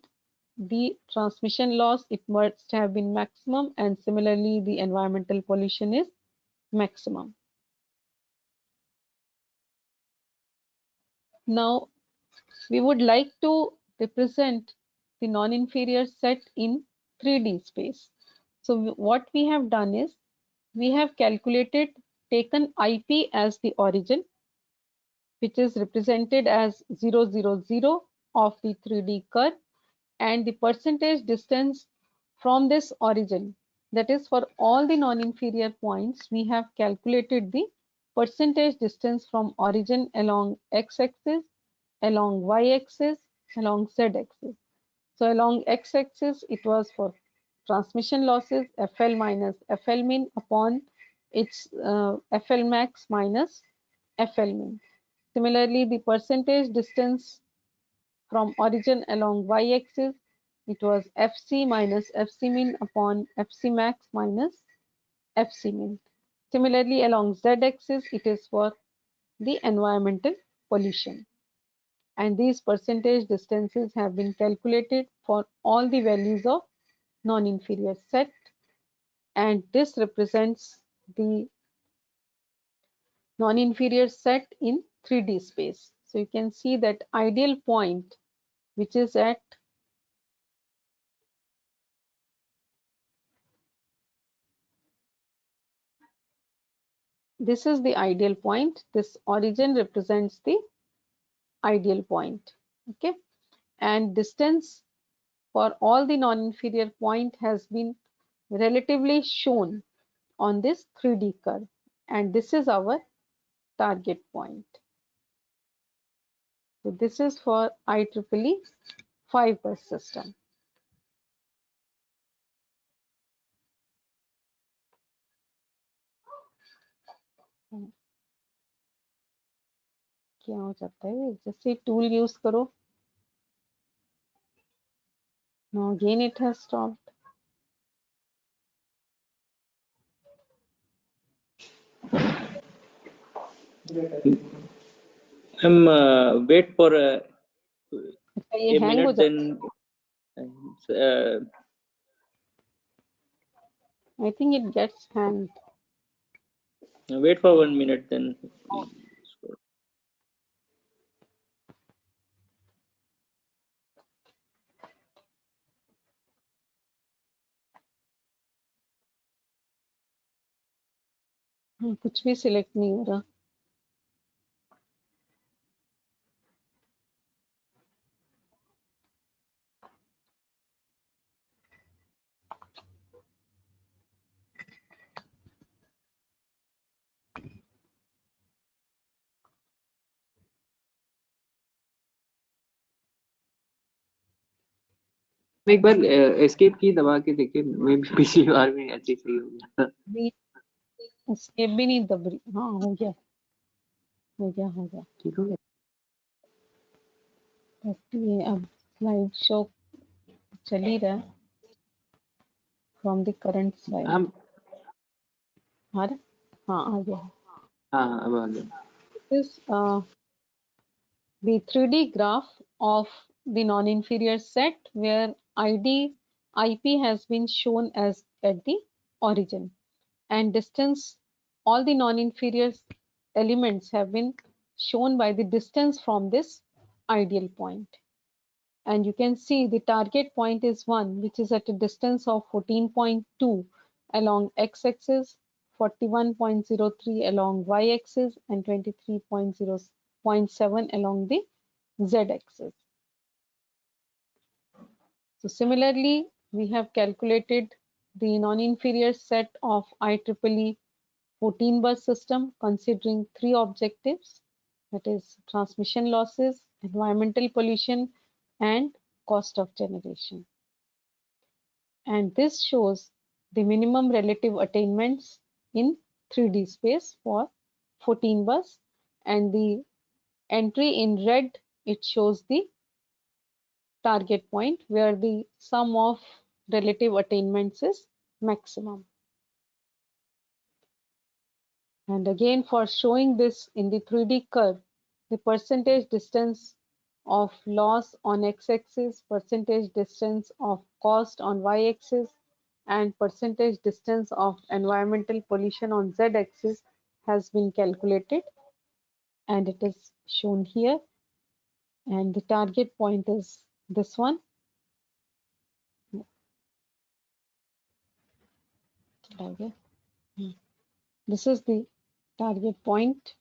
the transmission loss, it must have been maximum, and similarly the environmental pollution is maximum. Now we would like to represent the non-inferior set in 3D space. So what we have done is we have taken IP as the origin, which is represented as 0, 0, 0 of the 3D curve, and the percentage distance from this origin, that is for all the non-inferior points, we have calculated the percentage distance from origin along x-axis, along y-axis, along z-axis. So along x-axis, it was for transmission losses FL minus FL min upon its FL max minus FL min. Similarly, the percentage distance from origin along y-axis, it was FC minus FC min upon FC max minus FC min. Similarly, along z-axis, it is for the environmental pollution. And these percentage distances have been calculated for all the values of non-inferior set, and this represents the non-inferior set in 3D space. So you can see that ideal point, which is at this is the ideal point. This origin represents the ideal point. Okay, and distance for all the non-inferior point has been relatively shown on this 3D curve, and this is our target point. So this is for IEEE 5-bus system. क्या हो जाता है जैसे tool use करो. Now again it has stopped. Wait for a ये hang हो minute, जाता then I think it gets hanged. wait for 1 minute, then कुछ भी सिलेक्ट नहीं हो रहा. एक बार एस्केप की दबा के देखिए, मैं भी पिछली बार में ऐसे ही सही हो गया। एस्केप भी नहीं दब रही। हाँ हो गया हो गया हो गया। ठीक हो गया। ये अब स्लाइड शो चल ही रहा है फ्रॉम द करंट स्लाइड। हम हाँ आ गया। हाँ अब आ गया। This the 3D graph of the non-inferior set where IP has been shown as at the origin and distance, all the non-inferior elements have been shown by the distance from this ideal point. And you can see the target point is 1, which is at a distance of 14.2 along x-axis, 41.03 along y-axis, and 23.7 along the z-axis. So similarly, we have calculated the non-inferior set of IEEE 14 bus system considering 3 objectives, that is transmission losses, environmental pollution, and cost of generation. And this shows the minimum relative attainments in 3D space for 14 bus, and the entry in red, it shows the target point where the sum of relative attainments is maximum. And again, for showing this in the 3D curve, the percentage distance of loss on x-axis, percentage distance of cost on y-axis, and percentage distance of environmental pollution on z-axis has been calculated, and it is shown here. And the target point is this one. This is the target point.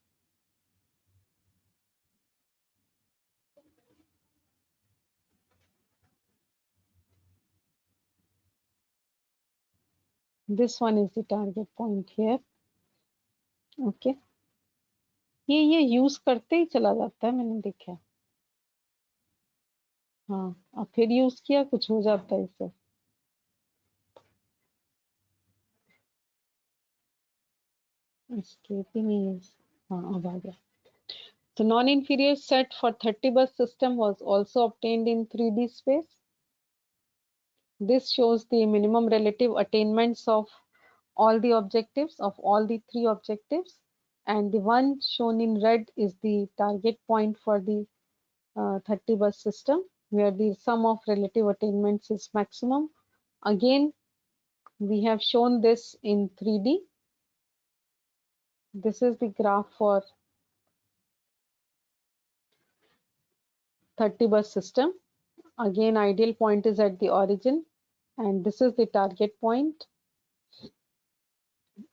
This one is the target point here. Okay. ये use करते ही चला जाता है, मैंने देखा। हाँ, अब फिर यूज किया कुछ हो जाता है इससे। इसके नहीं है। हाँ अब आ गया। The non-inferior set for 30 bus system was also obtained in 3D space. This shows the minimum relative attainments of all the objectives, of all the 3 objectives, and the one shown in red is the target point for the 30 bus system where the sum of relative attainments is maximum. Again, we have shown this in 3D. This is the graph for 30 bus system. Again, ideal point is at the origin, and this is the target point,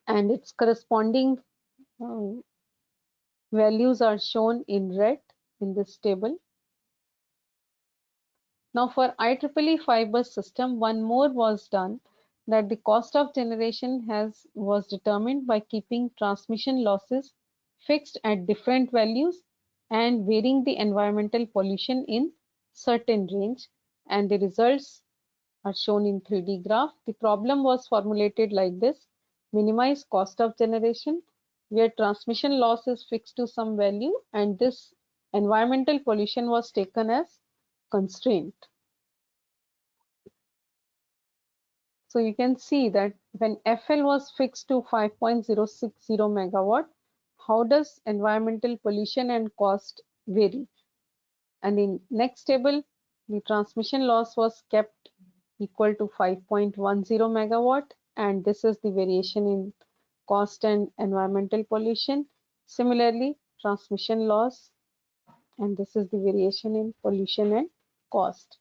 and its corresponding values are shown in red in this table. Now for IEEE 5 bus system, one more was done, that the cost of generation was determined by keeping transmission losses fixed at different values and varying the environmental pollution in certain range, and the results are shown in 3D graph. The problem was formulated like this: minimize cost of generation, where transmission loss is fixed to some value, and this environmental pollution was taken as constraint. So you can see that when FL was fixed to 5.060 megawatt, how does environmental pollution and cost vary? And in next table, the transmission loss was kept equal to 5.10 megawatt, and this is the variation in cost and environmental pollution. Similarly, transmission loss, and this is the variation in pollution and cost.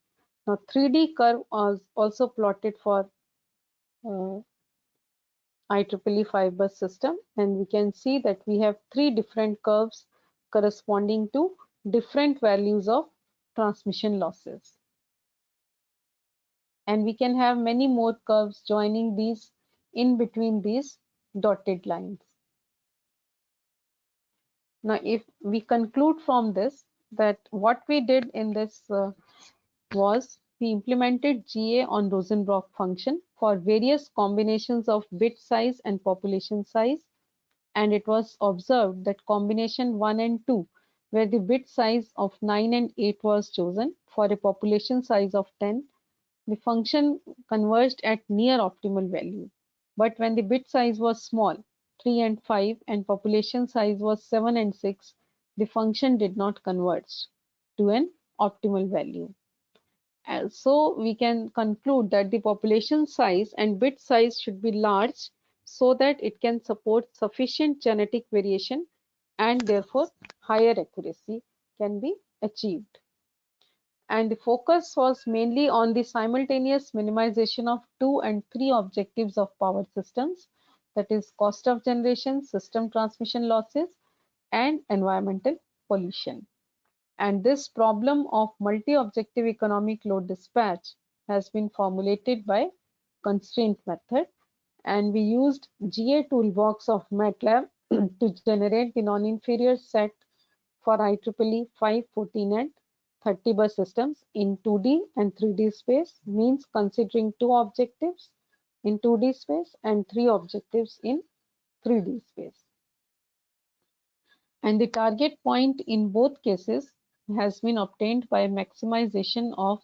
Now 3D curve was also plotted for IEEE 5 bus system, and we can see that we have 3 different curves corresponding to different values of transmission losses. And we can have many more curves joining these in between these dotted lines. Now, if we conclude from this that what we did in this was we implemented GA on Rosenbrock function for various combinations of bit size and population size, and it was observed that combination 1 and 2, where the bit size of 9 and 8 was chosen for a population size of 10, the function converged at near optimal value. But when the bit size was small, 3 and 5, and population size was 7 and 6, the function did not converge to an optimal value. So we can conclude that the population size and bit size should be large so that it can support sufficient genetic variation and therefore higher accuracy can be achieved. And the focus was mainly on the simultaneous minimization of 2 and 3 objectives of power systems, that is cost of generation, system transmission losses, and environmental pollution. And this problem of multi-objective economic load dispatch has been formulated by constraint method, and we used GA toolbox of MATLAB to generate the non-inferior set for IEEE 514 and 30 bus systems in 2D and 3D space, means considering 2 objectives in 2D space and 3 objectives in 3D space. And the target point in both cases has been obtained by maximization of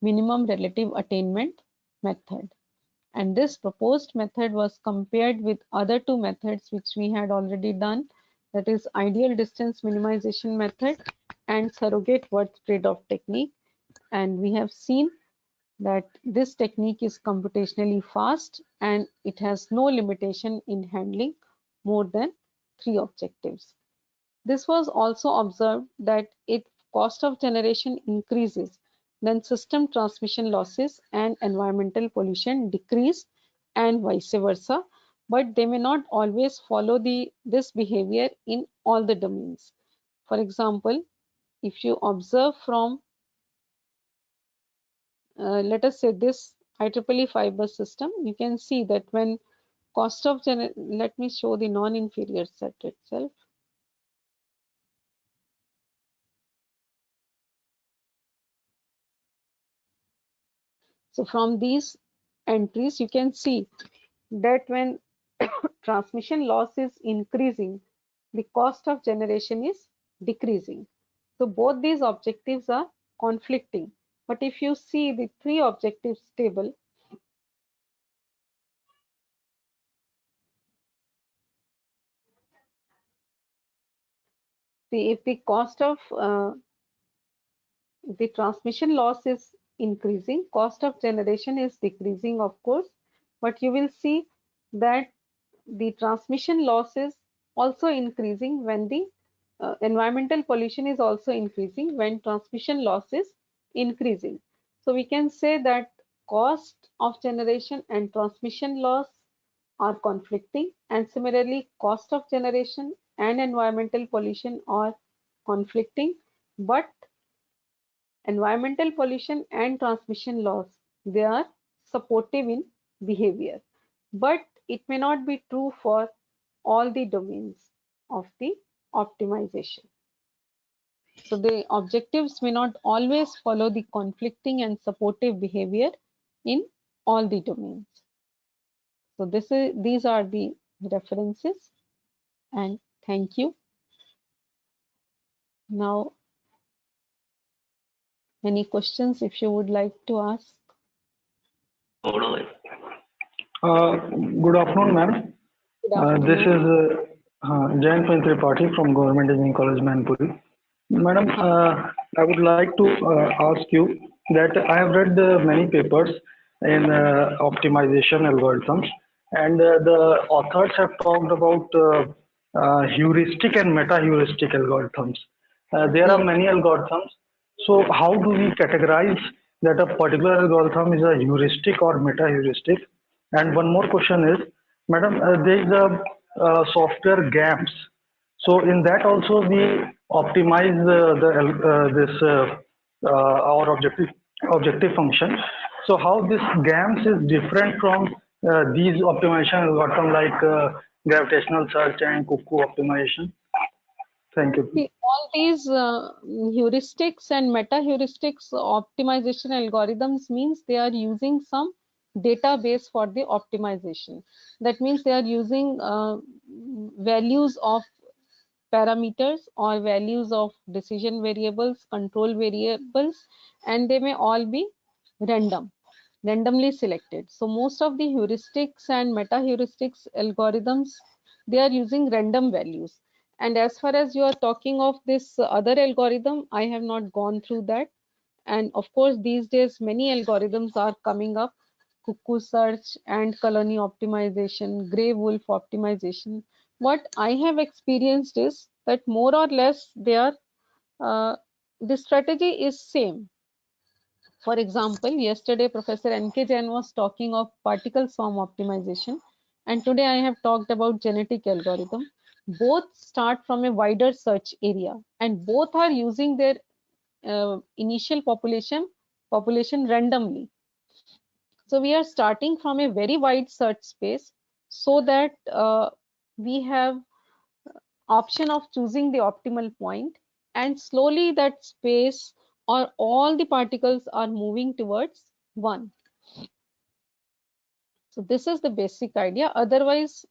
minimum relative attainment method. And this proposed method was compared with other 2 methods which we had already done, that is ideal distance minimization method and surrogate worth trade-off technique. And we have seen that this technique is computationally fast and it has no limitation in handling more than 3 objectives. This was also observed that if cost of generation increases, then system transmission losses and environmental pollution decrease and vice versa, but they may not always follow this behavior in all the domains. For example, if you observe from, let us say this IEEE 5 bus system, you can see that when cost of let me show the non-inferior set itself. So from these entries, you can see that when transmission loss is increasing, the cost of generation is decreasing. So both these objectives are conflicting. But if you see the 3 objectives table, if the cost of the transmission loss is increasing, cost of generation is decreasing, of course, but you will see that the transmission loss is also increasing when the environmental pollution is also increasing when transmission loss is increasing. So we can say that cost of generation and transmission loss are conflicting, and similarly cost of generation and environmental pollution are conflicting, but environmental pollution and transmission loss, they are supportive in behavior, but it may not be true for all the domains of the optimization. So the objectives may not always follow the conflicting and supportive behavior in all the domains. So these are the references, and thank you. Now, any questions if you would like to ask? Good afternoon, ma'am. This is Jain Tripathi from Government Engineering College, Manpuri. Madam, I would like to ask you that I have read many papers in optimization algorithms, and the authors have talked about heuristic and meta-heuristic algorithms. There are many algorithms. So how do we categorize that a particular algorithm is a heuristic or meta-heuristic? And one more question is, madam, there is a software GAMS. So in that also we optimize our objective function. So how this GAMS is different from these optimization algorithms like gravitational search and cuckoo optimization? Thank you. See, all these heuristics and meta heuristics optimization algorithms means they are using some database for the optimization. That means they are using values of parameters or values of decision variables, control variables, and they may all be randomly selected. So most of the heuristics and meta heuristics algorithms, they are using random values. And as far as you are talking of this other algorithm, I have not gone through that. And of course, these days many algorithms are coming up: cuckoo search, ant colony optimization, gray wolf optimization. What I have experienced is that more or less they are the strategy is same. For example, yesterday Professor N.K. Jain was talking of particle swarm optimization, and today I have talked about genetic algorithm. Both start from a wider search area, and both are using their initial population randomly. So we are starting from a very wide search space so that we have option of choosing the optimal point, and slowly that space or all the particles are moving towards one. So this is the basic idea. Otherwise,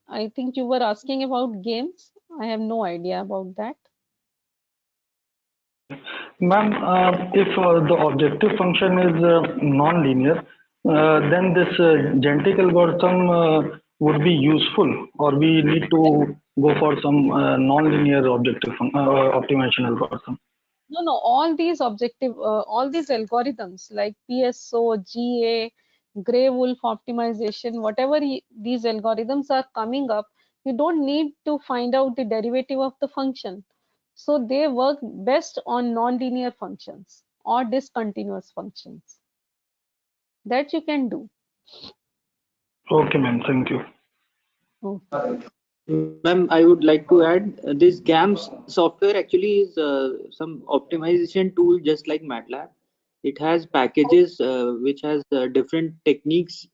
I think you were asking about games. I have no idea about that. Ma'am, if the objective function is non-linear, then this genetic algorithm would be useful, or we need to go for some non-linear objective optimization algorithm. No, all these algorithms like PSO, GA, Gray Wolf optimization, whatever these algorithms are coming up, you don't need to find out the derivative of the function. So they work best on nonlinear functions or discontinuous functions. That you can do. Okay, ma'am. Thank you. Okay. Ma'am, I would like to add this GAMS software actually is some optimization tool just like MATLAB. It has packages which has different techniques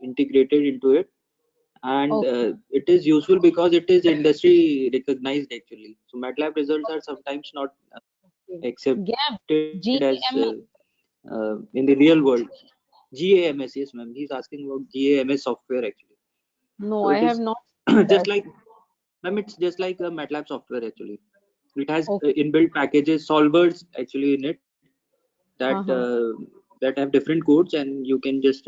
integrated into it, and Okay. it is useful because it is industry recognized actually. So MATLAB results are sometimes not GAM, accepted as GAMS. in the real world. GAMS, yes, ma'am. He's asking about GAMS software actually. No, So I it have is not seen just that. like, ma'am, it's just like a MATLAB software actually. It has Okay. inbuilt packages, solvers actually in it that Uh-huh. that have different codes, and you can just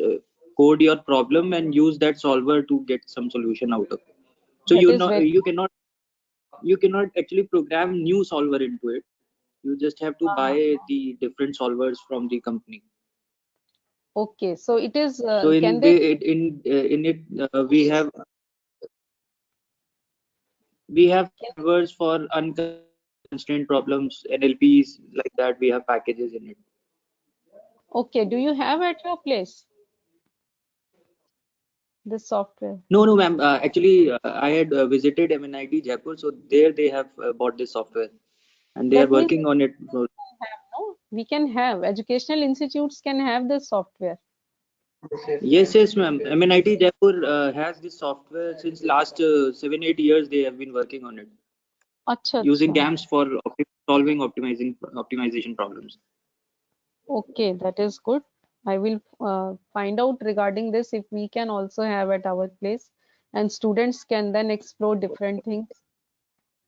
code your problem and use that solver to get some solution out of it. So That is very you cannot actually program new solver into it. You just have to uh-huh. buy the different solvers from the company. Okay. So it is So can in they in it we have solvers for unconstrained problems, NLPs like that. We have packages in it. okay, do you have at your place this software? No, no, ma'am. Actually, I had visited MNIT Jaipur, so there they have bought this software, and they are That means working on it. no, we can have educational institutes can have this software. Yes, yes, ma'am. MNIT Jaipur has this software since last 7, 8 years. They have been working on it, Acha, using acha. GAMS for solving optimization problems. Okay, that is good. I will find out regarding this if we can also have at our place, and students can then explore different things.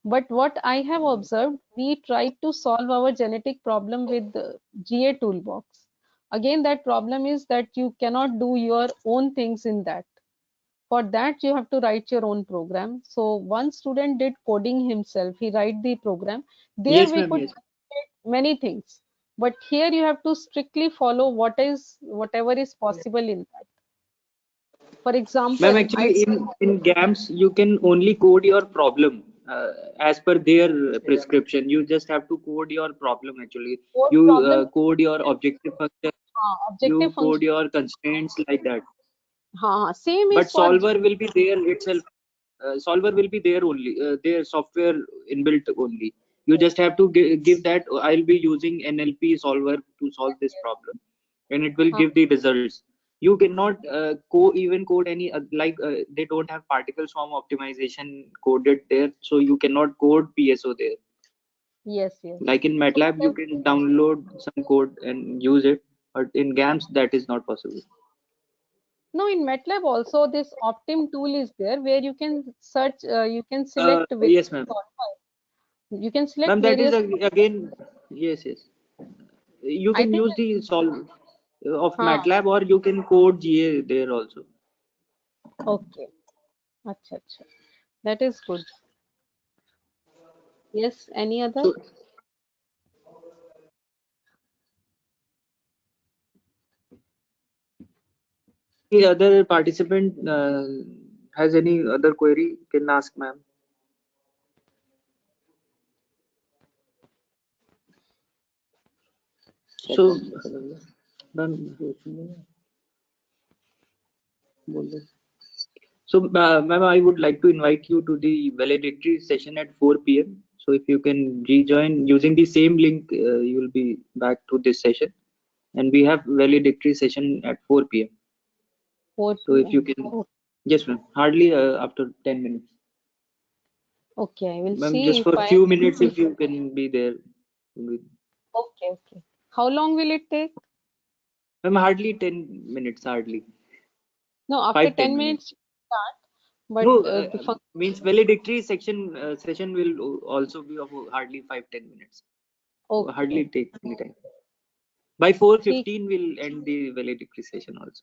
But what I have observed, we tried to solve our genetic problem with the GA toolbox. Again, that problem is that you cannot do your own things in that. For that, you have to write your own program. So one student did coding himself. He write the program. There Yes, we ma'am. could Yes, many things. But here you have to strictly follow whatever is possible in that. For ma'am. example, Actually, in GAMS, you can only code your problem as per their prescription. You just have to code your problem. Actually, code you problem code your objective function. You objective code function. your constraints like that. Same is But for solver will be there itself. Solver will be there only. Their software inbuilt only. You just have to give that. I'll be using NLP solver to solve this problem, and it will uh, give the results. you cannot even code any they don't have particle swarm optimization coded there, so you cannot code PSO there. Yes, yes. Like in MATLAB, you can download some code and use it, but in GAMS that is not possible. No, in MATLAB also this Optim tool is there where you can search, you can select Yes, ma'am. You can select Ma'am, that is various. again, yes, yes. You I can think use the solve of हाँ, MATLAB, or you can code GA there also. okay. अच्छा, अच्छा. That is good. Yes, any other? So, the other participant has any other query, can ask, ma'am. So, ma'am, ma'am, I would like to invite you to the valedictory session at 4 p.m. So, if you can rejoin using the same link, you will be back to this session. And we have valedictory session at 4 p.m. 4 So, if you p.m. can, Oh, yes, ma'am, hardly after 10 minutes. okay, I will Ma'am, see just if for a I. few minutes, if you can be there. Okay, okay. How long will it take? Ma'am, hardly 10 minutes, hardly. No, after 5-10 10 minutes. minutes start, but No, the function. means valedictory session will also be of hardly 5-10 minutes. Okay, Hardly okay. take any time. By 4:15 ठीक. we'll end the valedictory session also.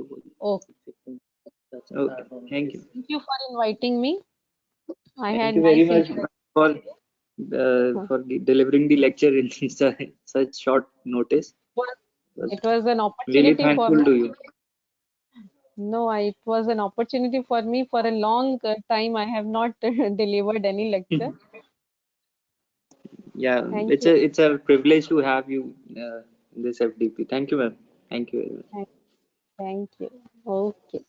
Okay. Okay, thank you. Thank you for inviting me. I Thank had you very nice much interaction. for delivering the lecture in such short notice. It was an Really opportunity for thankful me. to you. No, it was an opportunity for me. For a long time, I have not delivered any lecture. Yeah, Thank you. it's a privilege to have you in this FDP. Thank you, ma'am. Thank you very much. Thank you. Okay.